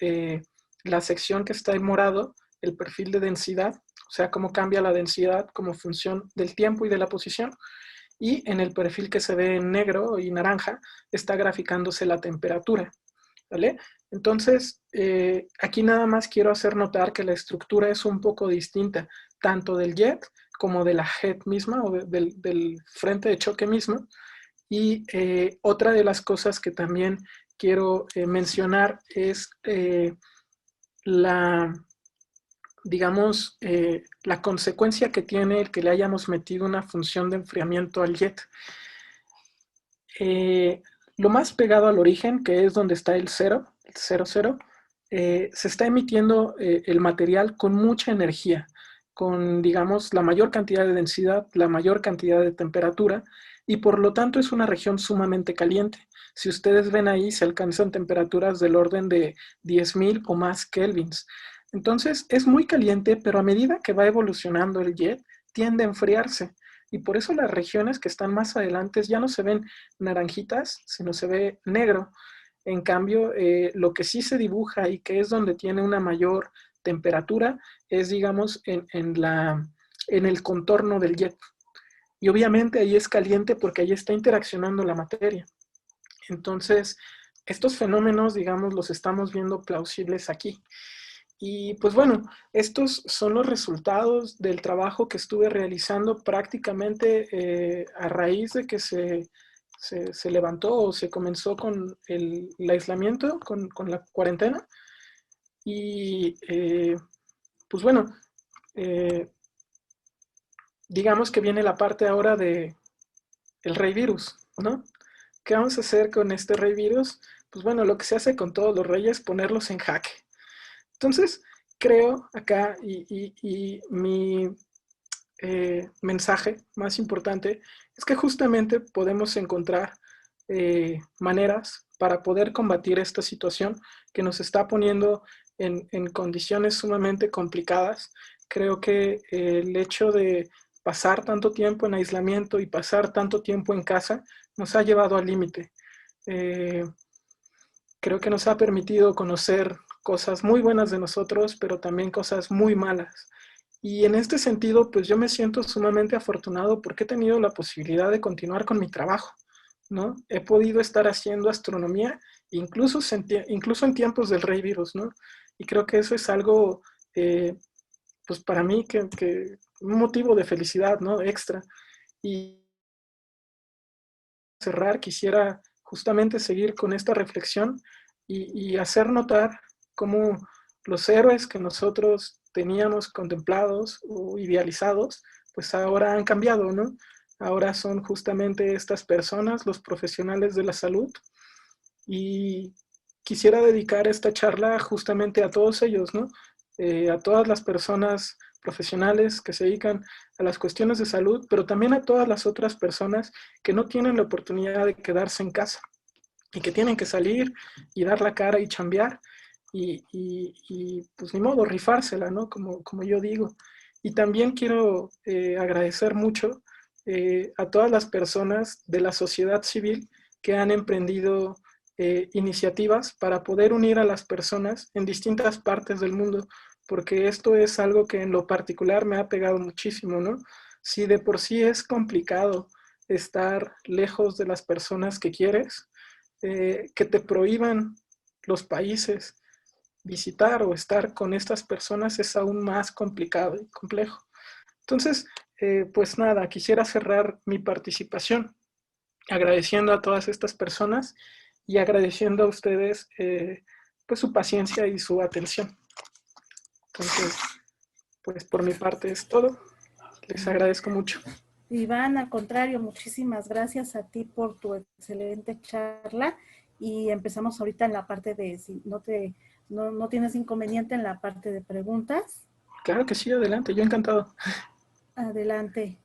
la sección que está en morado, el perfil de densidad, o sea, cómo cambia la densidad como función del tiempo y de la posición. Y en el perfil que se ve en negro y naranja está graficándose la temperatura, ¿vale? Entonces, aquí nada más quiero hacer notar que la estructura es un poco distinta, tanto del jet como de la head misma o del frente de choque mismo. Y otra de las cosas que también quiero mencionar es la, digamos, la consecuencia que tiene el que le hayamos metido una función de enfriamiento al jet. Lo más pegado al origen, que es donde está el 0, el 0, 0, se está emitiendo el material con mucha energía, con, digamos, la mayor cantidad de densidad, la mayor cantidad de temperatura, y por lo tanto es una región sumamente caliente. Si ustedes ven ahí, se alcanzan temperaturas del orden de 10.000 o más kelvins. Entonces, es muy caliente, pero a medida que va evolucionando el jet, tiende a enfriarse. Y por eso las regiones que están más adelante ya no se ven naranjitas, sino se ve negro. En cambio, lo que sí se dibuja y que es donde tiene una mayor temperatura es, digamos, en el contorno del jet. Y obviamente ahí es caliente porque ahí está interaccionando la materia. Entonces, estos fenómenos, digamos, los estamos viendo plausibles aquí. Y pues bueno, estos son los resultados del trabajo que estuve realizando prácticamente a raíz de que se levantó o se comenzó con el aislamiento, con la cuarentena. Y pues bueno, eh, digamos que viene la parte ahora de el rey virus, ¿no? ¿Qué vamos a hacer con este rey virus? Pues bueno, lo que se hace con todos los reyes, ponerlos en jaque. Entonces, creo acá, y mi mensaje más importante es que justamente podemos encontrar maneras para poder combatir esta situación que nos está poniendo en condiciones sumamente complicadas. Creo que el hecho de pasar tanto tiempo en aislamiento y pasar tanto tiempo en casa nos ha llevado al límite. Eh, Creo que nos ha permitido conocer cosas muy buenas de nosotros, pero también cosas muy malas. Y en este sentido, pues yo me siento sumamente afortunado porque he tenido la posibilidad de continuar con mi trabajo, ¿no? He podido estar haciendo astronomía, incluso en tiempos del rey virus, ¿no? Y creo que eso es algo, pues para mí, que un motivo de felicidad, ¿no? Extra. Y cerrar, quisiera justamente seguir con esta reflexión y hacer notar cómo los héroes que nosotros teníamos contemplados o idealizados, pues ahora han cambiado, ¿no? Ahora son justamente estas personas, los profesionales de la salud, y quisiera dedicar esta charla justamente a todos ellos, ¿no? A todas las personas profesionales que se dedican a las cuestiones de salud, pero también a todas las otras personas que no tienen la oportunidad de quedarse en casa y que tienen que salir y dar la cara y chambear y pues ni modo, rifársela, ¿no? Como yo digo. Y también quiero agradecer mucho a todas las personas de la sociedad civil que han emprendido iniciativas para poder unir a las personas en distintas partes del mundo, porque esto es algo que en lo particular me ha pegado muchísimo, ¿no? Si de por sí es complicado estar lejos de las personas que quieres, que te prohíban los países visitar o estar con estas personas es aún más complicado y complejo. Entonces, pues nada, quisiera cerrar mi participación agradeciendo a todas estas personas y agradeciendo a ustedes pues su paciencia y su atención. Entonces, pues por mi parte es todo. Les agradezco mucho. Iván, al contrario, muchísimas gracias a ti por tu excelente charla y empezamos ahorita en la parte de, si no tienes inconveniente en la parte de preguntas. Claro que sí, adelante, yo encantado. Adelante.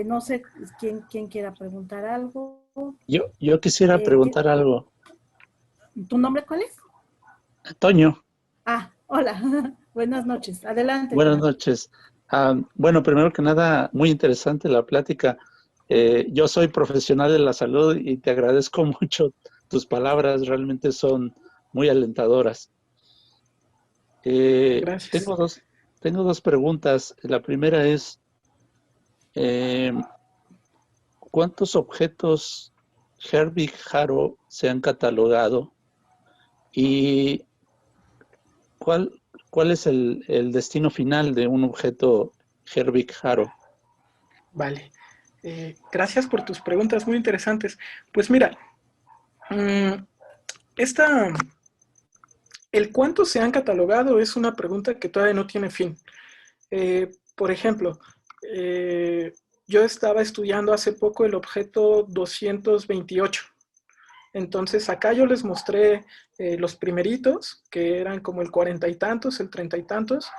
No sé quién quiera preguntar algo. Yo quisiera Eh, preguntar algo. ¿Tu nombre cuál es? Toño, Ah, hola. Buenas noches. Adelante, buenas Toño. noches. Bueno, primero que nada, muy interesante la plática. Yo soy profesional de la salud y te agradezco mucho tus palabras, realmente son muy alentadoras. Gracias. Tengo dos preguntas. La primera es, eh, ¿cuántos objetos Herbig Haro se han catalogado? ¿Y cuál, cuál es el destino final de un objeto Herbig Haro? Vale. Gracias por tus preguntas muy interesantes. Pues mira, esta, el cuánto se han catalogado es una pregunta que todavía no tiene fin. Por ejemplo, yo estaba estudiando hace poco el objeto 228. Entonces acá yo les mostré los primeritos, que eran como el 40 y tantos, el 30 y tantos,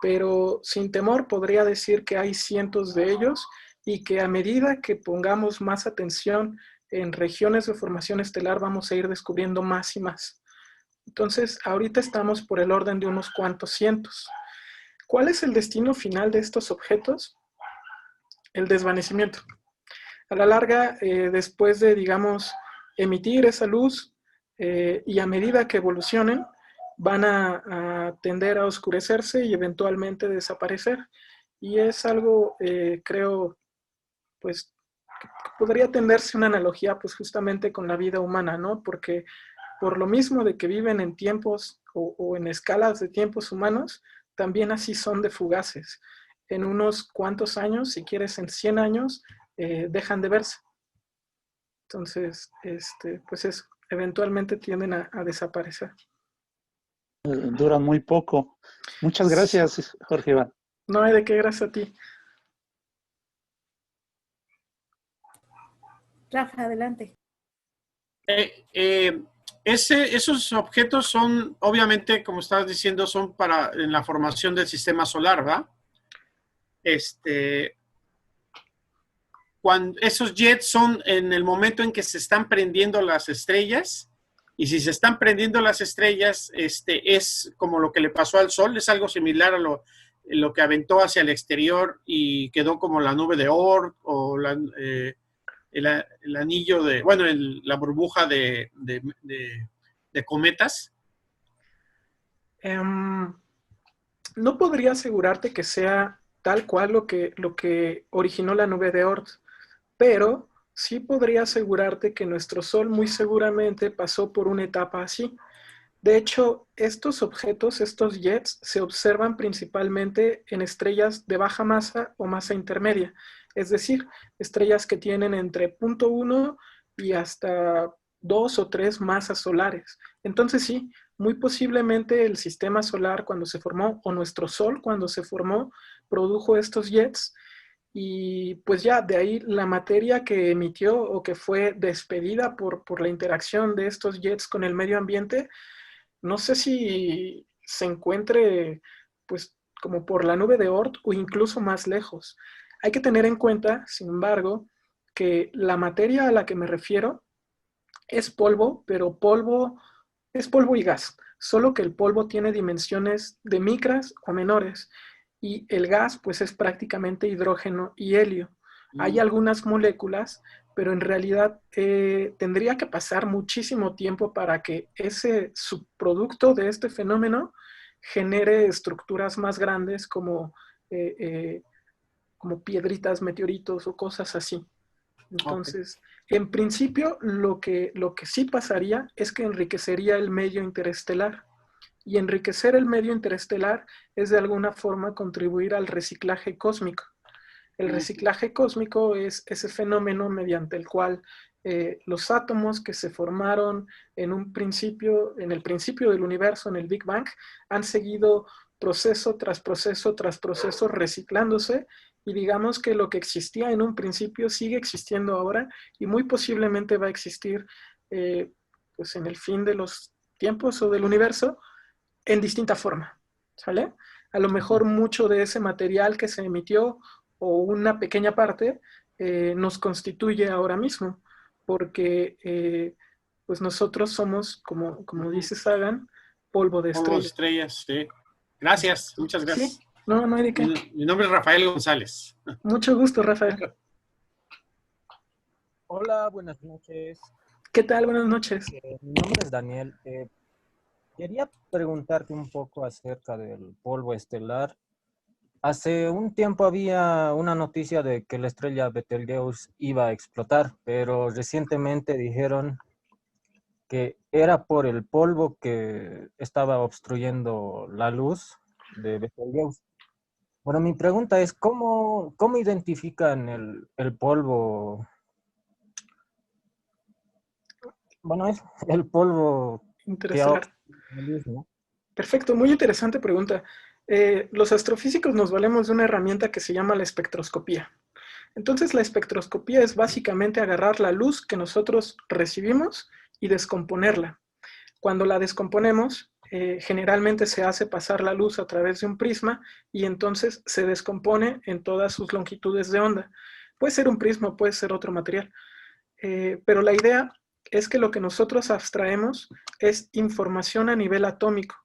pero sin temor podría decir que hay cientos de ellos y que a medida que pongamos más atención en regiones de formación estelar vamos a ir descubriendo más y más. Entonces ahorita estamos por el orden de unos cuantos cientos. ¿Cuál es el destino final de estos objetos? El desvanecimiento. A la larga, después de, digamos, emitir esa luz y a medida que evolucionen, van a tender a oscurecerse y eventualmente desaparecer. Y es algo, creo, pues, que podría tenderse una analogía, pues, justamente con la vida humana, ¿no? Porque por lo mismo de que viven en tiempos o en escalas de tiempos humanos, también así son de fugaces. En unos cuantos años, si quieres en 100 años, dejan de verse. Entonces, pues eso, eventualmente tienden a desaparecer. Duran muy poco. Muchas gracias, Jorge Iván. No hay de qué, gracias a ti. Rafa, adelante. Esos objetos son, obviamente, como estabas diciendo, son para en la formación del sistema solar, ¿verdad? Cuando esos jets son en el momento en que se están prendiendo las estrellas, y si se están prendiendo las estrellas, es como lo que le pasó al Sol, es algo similar a lo que aventó hacia el exterior y quedó como la nube de Oort o el anillo de, bueno, la burbuja de cometas. No podría asegurarte que sea tal cual lo que originó la nube de Oort, pero sí podría asegurarte que nuestro Sol muy seguramente pasó por una etapa así. De hecho, estos objetos, estos jets, se observan principalmente en estrellas de baja masa o masa intermedia, es decir, estrellas que tienen entre 0.1 y hasta 2 o 3 masas solares. Entonces sí, muy posiblemente el sistema solar cuando se formó, o nuestro Sol cuando se formó, produjo estos jets, y pues ya de ahí la materia que emitió o que fue despedida por la interacción de estos jets con el medio ambiente, no sé si se encuentre pues como por la nube de Oort o incluso más lejos. Hay que tener en cuenta, sin embargo, que la materia a la que me refiero es polvo, pero polvo es polvo y gas, solo que el polvo tiene dimensiones de micras o menores y el gas pues es prácticamente hidrógeno y helio. Hay algunas moléculas, pero en realidad tendría que pasar muchísimo tiempo para que ese subproducto de este fenómeno genere estructuras más grandes como piedritas, meteoritos o cosas así. Entonces, en principio, lo que sí pasaría es que enriquecería el medio interestelar. Y enriquecer el medio interestelar es de alguna forma contribuir al reciclaje cósmico. El reciclaje cósmico es ese fenómeno mediante el cual los átomos que se formaron en el principio del universo, en el Big Bang, han seguido proceso tras proceso tras proceso reciclándose, y digamos que lo que existía en un principio sigue existiendo ahora y muy posiblemente va a existir pues en el fin de los tiempos o del universo en distinta forma, ¿sale? A lo mejor mucho de ese material que se emitió o una pequeña parte nos constituye ahora mismo, porque pues nosotros somos, como dice Sagan, polvo de Polvo de estrellas. estrellas, sí. Gracias, muchas gracias. Sí, no hay de qué. Mi nombre es Rafael González. Mucho gusto, Rafael. Hola, buenas noches. ¿Qué tal? Buenas noches. Mi nombre es Daniel. Quería preguntarte un poco acerca del polvo estelar. Hace un tiempo había una noticia de que la estrella Betelgeuse iba a explotar, pero recientemente dijeron que era por el polvo que estaba obstruyendo la luz de Betelgeuse. Bueno, mi pregunta es, ¿cómo identifican el polvo? Bueno, es el polvo que Interestelar. la luz, ¿no? Perfecto, muy interesante pregunta. Los astrofísicos nos valemos de una herramienta que se llama la espectroscopía. Entonces, la espectroscopía es básicamente agarrar la luz que nosotros recibimos y descomponerla. Cuando la descomponemos, generalmente se hace pasar la luz a través de un prisma y entonces se descompone en todas sus longitudes de onda. Puede ser un prisma, puede ser otro material. Pero la idea es que lo que nosotros abstraemos es información a nivel atómico,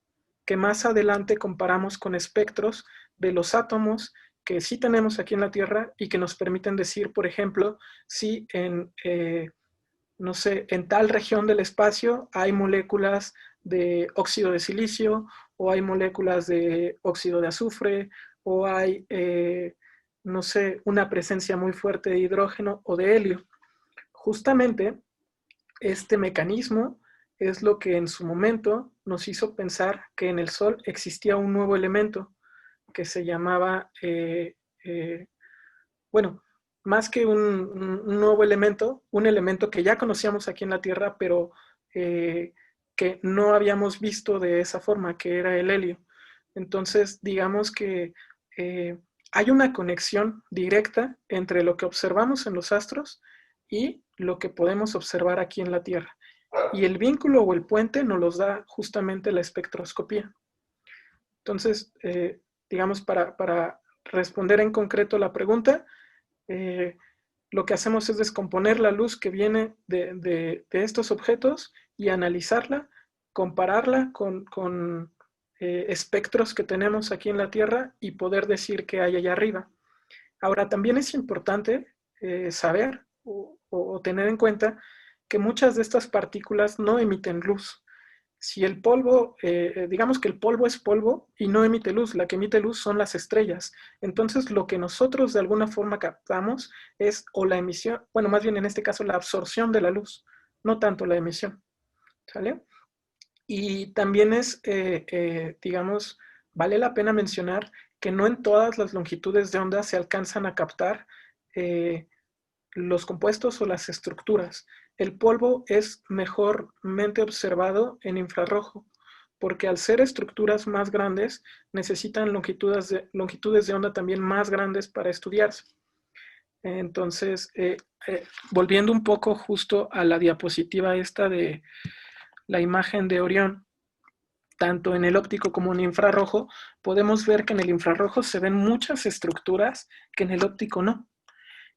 que más adelante comparamos con espectros de los átomos que sí tenemos aquí en la Tierra y que nos permiten decir, por ejemplo, si no sé, en tal región del espacio hay moléculas de óxido de silicio, o hay moléculas de óxido de azufre, o hay, no sé, una presencia muy fuerte de hidrógeno o de helio. Justamente este mecanismo es lo que en su momento nos hizo pensar que en el Sol existía un nuevo elemento que se llamaba, bueno, más que un nuevo elemento, un elemento que ya conocíamos aquí en la Tierra, pero que no habíamos visto de esa forma, que era el helio. Entonces, digamos que hay una conexión directa entre lo que observamos en los astros y lo que podemos observar aquí en la Tierra. Y el vínculo o el puente nos los da justamente la espectroscopía. Entonces, digamos, para responder en concreto la pregunta, lo que hacemos es descomponer la luz que viene de estos objetos y analizarla, compararla con espectros que tenemos aquí en la Tierra y poder decir qué hay allá arriba. Ahora, también es importante saber o tener en cuenta que muchas de estas partículas no emiten luz. Si el polvo, digamos que el polvo es polvo y no emite luz, la que emite luz son las estrellas. Entonces, lo que nosotros de alguna forma captamos es o la emisión, bueno, más bien en este caso la absorción de la luz, no tanto la emisión. ¿Sale? Y también es, digamos, vale la pena mencionar que no en todas las longitudes de onda se alcanzan a captar los compuestos o las estructuras. El polvo es mejormente observado en infrarrojo, porque al ser estructuras más grandes, necesitan longitudes de onda también más grandes para estudiarse. Entonces, volviendo un poco justo a la diapositiva esta de la imagen de Orión, tanto en el óptico como en el infrarrojo, podemos ver que en el infrarrojo se ven muchas estructuras que en el óptico no.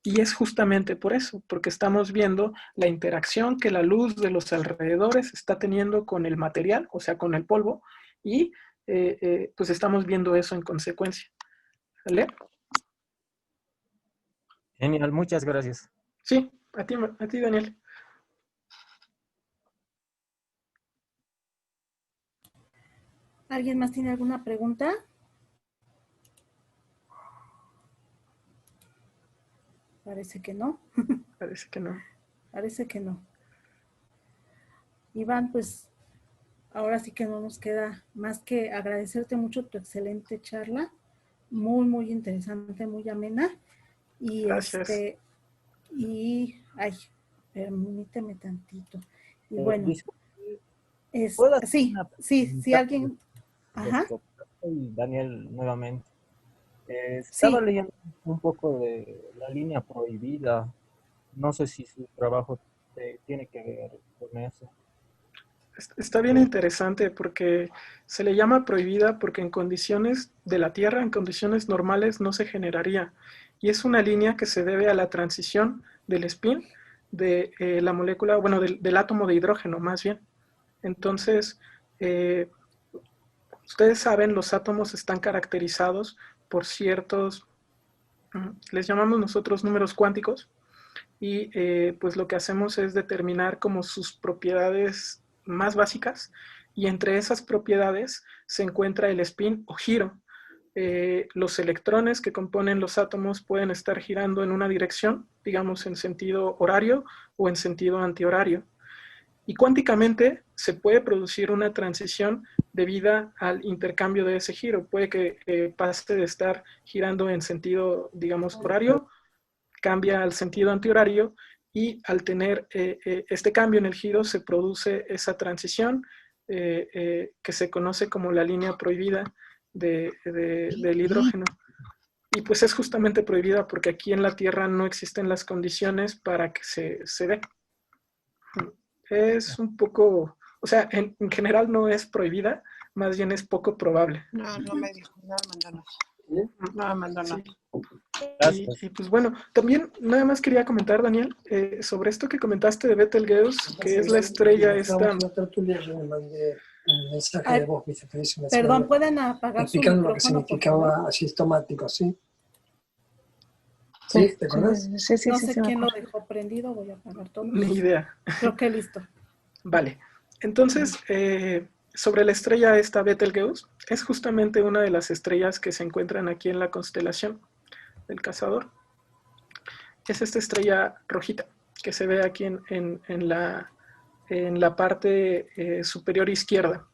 Y es justamente por eso, porque estamos viendo la interacción que la luz de los alrededores está teniendo con el material, o sea, con el polvo, y pues estamos viendo eso en consecuencia. ¿Vale? Genial, muchas gracias. Sí, a ti Daniel. ¿Alguien más tiene alguna pregunta? Parece que no. Parece que no. Parece que no. Iván, pues ahora sí que no nos queda más que agradecerte mucho tu excelente charla. Muy, muy interesante, muy amena. Y Gracias. ay, permíteme tantito. Y bueno, ¿puedo hacer sí, una sí, pregunta? alguien. Ajá. Soy Daniel nuevamente. Estaba Sí. leyendo un poco de la línea prohibida. No sé si su trabajo tiene que ver con eso. Está bien interesante porque se le llama prohibida porque en condiciones de la Tierra, en condiciones normales, no se generaría. Y es una línea que se debe a la transición del spin de la molécula, bueno, del átomo de hidrógeno, más bien. Entonces, ustedes saben, los átomos están caracterizados por ciertos, les llamamos nosotros números cuánticos, y pues lo que hacemos es determinar como sus propiedades más básicas, y entre esas propiedades se encuentra el spin o giro. Los electrones que componen los átomos pueden estar girando en una dirección, digamos en sentido horario o en sentido antihorario. Y cuánticamente se puede producir una transición debida al intercambio de ese giro. Puede que pase de estar girando en sentido, digamos, horario, cambia al sentido antihorario, y al tener este cambio en el giro se produce esa transición que se conoce como la línea prohibida del hidrógeno. Y pues es justamente prohibida porque aquí en la Tierra no existen las condiciones para que se dé. Es un poco, o sea, en general no es prohibida, más bien es poco probable. No, no me dijo, no me mandó nada. Sí. Y pues bueno, también nada más quería comentar, Daniel, sobre esto que comentaste de Betelgeuse, que es la estrella esta. Ay, perdón, ¿pueden apagar su micrófono, lo que significaba asintomático, ¿sí? ¿Sí? ¿Te acuerdas? Sí, no sé quién lo dejó prendido, voy a apagar todo. Ni idea. Creo que listo. Vale, entonces, sobre la estrella esta Betelgeuse, es justamente una de las estrellas que se encuentran aquí en la constelación del Cazador. Es esta estrella rojita que se ve aquí en la parte superior izquierda.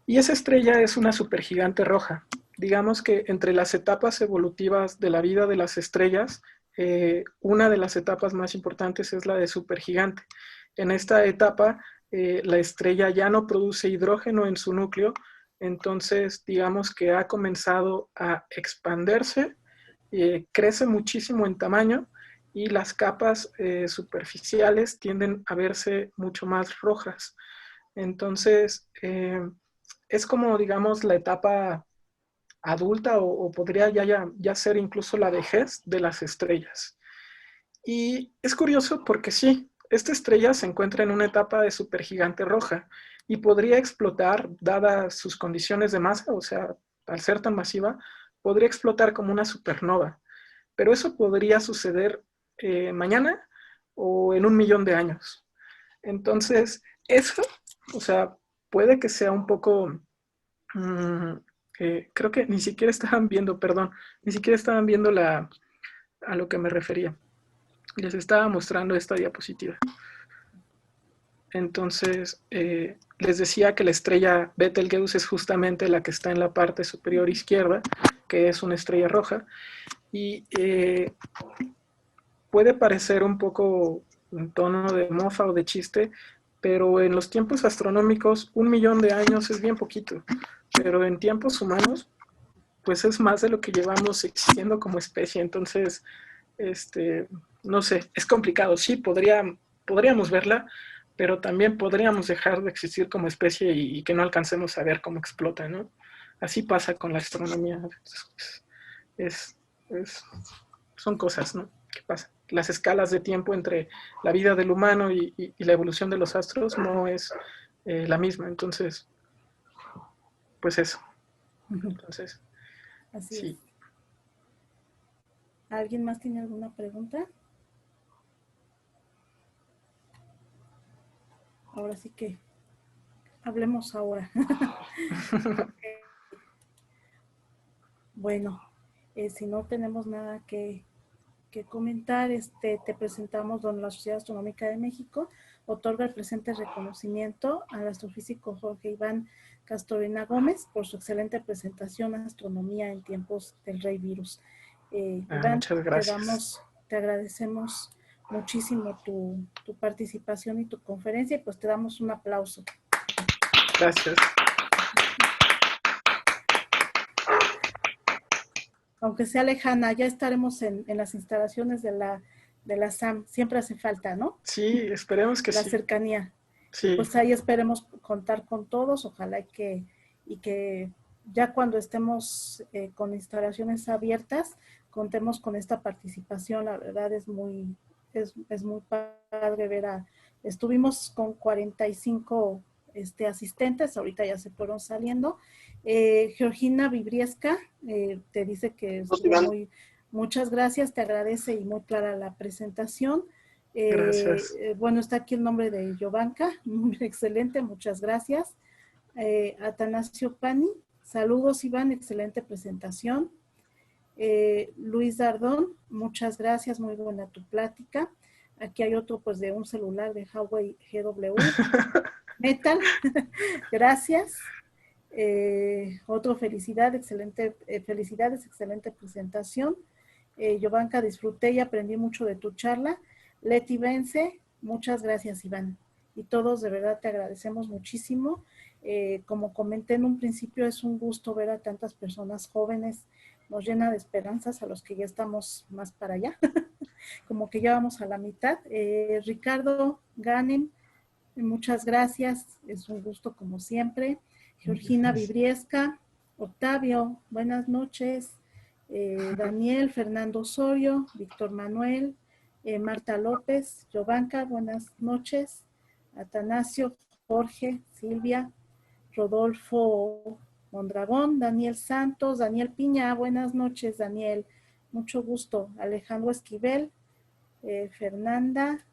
Y esa estrella es una supergigante roja. Digamos que entre las etapas evolutivas de la vida de las estrellas, una de las etapas más importantes es la de supergigante. En esta etapa, la estrella ya no produce hidrógeno en su núcleo, entonces digamos que ha comenzado a expandirse, crece muchísimo en tamaño y las capas superficiales tienden a verse mucho más rojas. Entonces, es como, digamos, la etapa adulta o podría ya ser incluso la vejez de las estrellas. Y es curioso porque sí, esta estrella se encuentra en una etapa de supergigante roja y podría explotar, dadas sus condiciones de masa, o sea, al ser tan masiva, podría explotar como una supernova. Pero eso podría suceder mañana o en 1 millón de años. Entonces, eso, o sea, puede que sea un poco... creo que ni siquiera estaban viendo, perdón, ni siquiera estaban viendo a lo que me refería. Les estaba mostrando esta diapositiva. Entonces, les decía que la estrella Betelgeuse es justamente la que está en la parte superior izquierda, que es una estrella roja, y puede parecer un poco un tono de mofa o de chiste, pero en los tiempos astronómicos 1 millón de años es bien poquito, pero en tiempos humanos pues es más de lo que llevamos existiendo como especie. Entonces, no sé, es complicado. Sí, podríamos verla, pero también podríamos dejar de existir como especie y que no alcancemos a ver cómo explota, ¿no? Así pasa con la astronomía. Es, es, son cosas, ¿no? ¿Qué pasa? Las escalas de tiempo entre la vida del humano y la evolución de los astros no es la misma. Entonces, pues eso. Entonces, Así sí. es. ¿Alguien más tiene alguna pregunta? Ahora sí que hablemos ahora. Okay. Bueno, si no tenemos nada que comentar, te presentamos donde la Sociedad Astronómica de México otorga el presente reconocimiento al astrofísico Jorge Iván Castorena Gómez por su excelente presentación a Astronomía en tiempos del Rey Virus. Iván, Muchas gracias. te agradecemos muchísimo tu participación y tu conferencia y pues te damos un aplauso. Gracias. Aunque sea lejana, ya estaremos en las instalaciones de la SAM. Siempre hace falta, ¿no? Sí, esperemos que la sí. Cercanía. Sí. Pues ahí esperemos contar con todos, ojalá y que ya cuando estemos con instalaciones abiertas, contemos con esta participación. La verdad es muy padre ver estuvimos con 45 asistentes, ahorita ya se fueron saliendo. Georgina Vibriesca te dice que estuvo muchas gracias, te agradece y muy clara la presentación. Gracias. Bueno, está aquí el nombre de Jovanka, muy excelente, muchas gracias. Atanasio Pani, saludos Iván, excelente presentación. Luis Dardón, muchas gracias, muy buena tu plática. Aquí hay otro pues de un celular de Huawei GW Metal, gracias. Otro felicidades, excelente presentación. Jovanka, disfruté y aprendí mucho de tu charla. Leti Vence, muchas gracias Iván. Y todos de verdad te agradecemos muchísimo. Como comenté en un principio, es un gusto ver a tantas personas jóvenes, nos llena de esperanzas a los que ya estamos más para allá, como que ya vamos a la mitad. Ricardo Ganem, muchas gracias, es un gusto como siempre. Georgina Vibriesca, Octavio, buenas noches. Daniel, Fernando Osorio, Víctor Manuel, Marta López, Jovanka, buenas noches. Atanasio, Jorge, Silvia, Rodolfo Mondragón, Daniel Santos, Daniel Piña, buenas noches Daniel, mucho gusto. Alejandro Esquivel, Fernanda,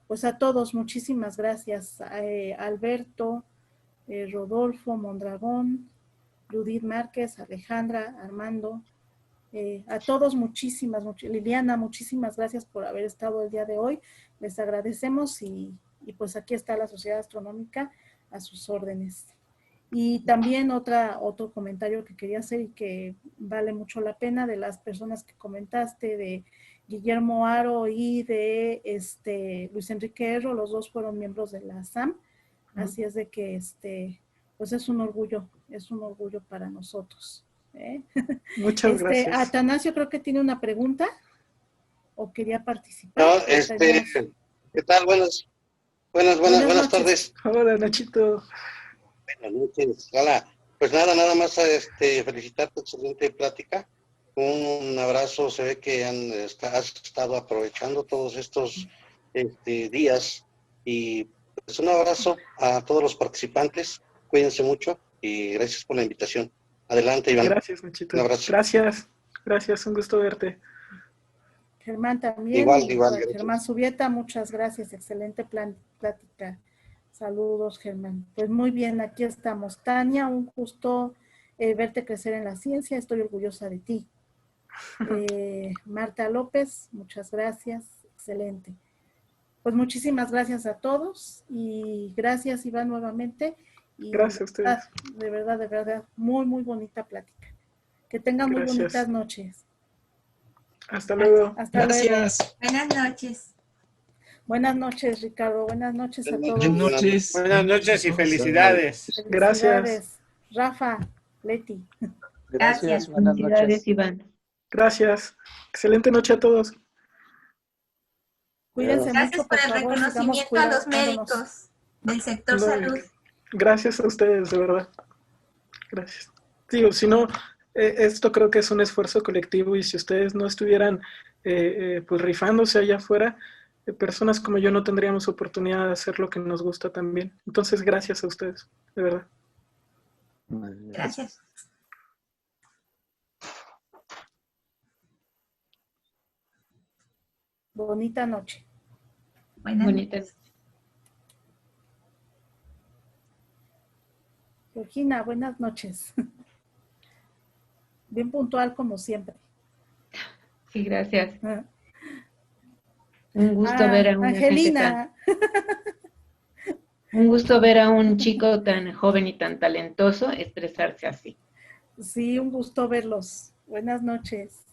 pues a todos muchísimas gracias. Alberto, Rodolfo Mondragón, Judith Márquez, Alejandra, Armando, a todos Liliana, muchísimas gracias por haber estado el día de hoy, les agradecemos y pues aquí está la Sociedad Astronómica a sus órdenes. Y también otro comentario que quería hacer y que vale mucho la pena, de las personas que comentaste, de Guillermo Haro y de Luis Enrique Erro, los dos fueron miembros de la SAM, así es de que pues es un orgullo para nosotros. Muchas gracias. Atanasio creo que tiene una pregunta o quería participar. No, ¿qué tal? Buenas tardes. Hola, Nachito. Buenas noches. Hola. Pues nada más felicitar tu excelente plática. Un abrazo, se ve que has estado aprovechando todos estos días y pues un abrazo a todos los participantes. Cuídense mucho y gracias por la invitación. Adelante, Iván. Gracias, Nachito. Un abrazo. Gracias, un gusto verte. Germán también. Igual. Germán Subieta, muchas gracias. Excelente plática. Saludos, Germán. Pues muy bien, aquí estamos. Tania, un gusto verte crecer en la ciencia. Estoy orgullosa de ti. Marta López, muchas gracias. Excelente. Pues muchísimas gracias a todos y gracias, Iván, nuevamente. Y gracias a ustedes. De verdad, muy bonita plática. Que tengan muy bonitas noches. Hasta luego. Hasta gracias. Luego. Buenas noches. Buenas noches, Ricardo. Buenas noches a todos. Buenas noches y felicidades. Gracias. Rafa, Leti. Gracias. Buenas noches. Iván. Gracias. Excelente noche a todos. Cuídense Gracias mucho, por el favor, reconocimiento a los médicos del sector salud. Gracias a ustedes, de verdad. Gracias. Digo, si no, esto creo que es un esfuerzo colectivo y si ustedes no estuvieran pues rifándose allá afuera, personas como yo no tendríamos oportunidad de hacer lo que nos gusta también. Entonces, gracias a ustedes, de verdad. Gracias. Bonita noche. Bonita noche. Georgina, buenas noches. Bien puntual como siempre. Sí, gracias. Un gusto ver a una Angelina. Un gusto ver a un chico tan joven y tan talentoso expresarse así. Sí, un gusto verlos. Buenas noches.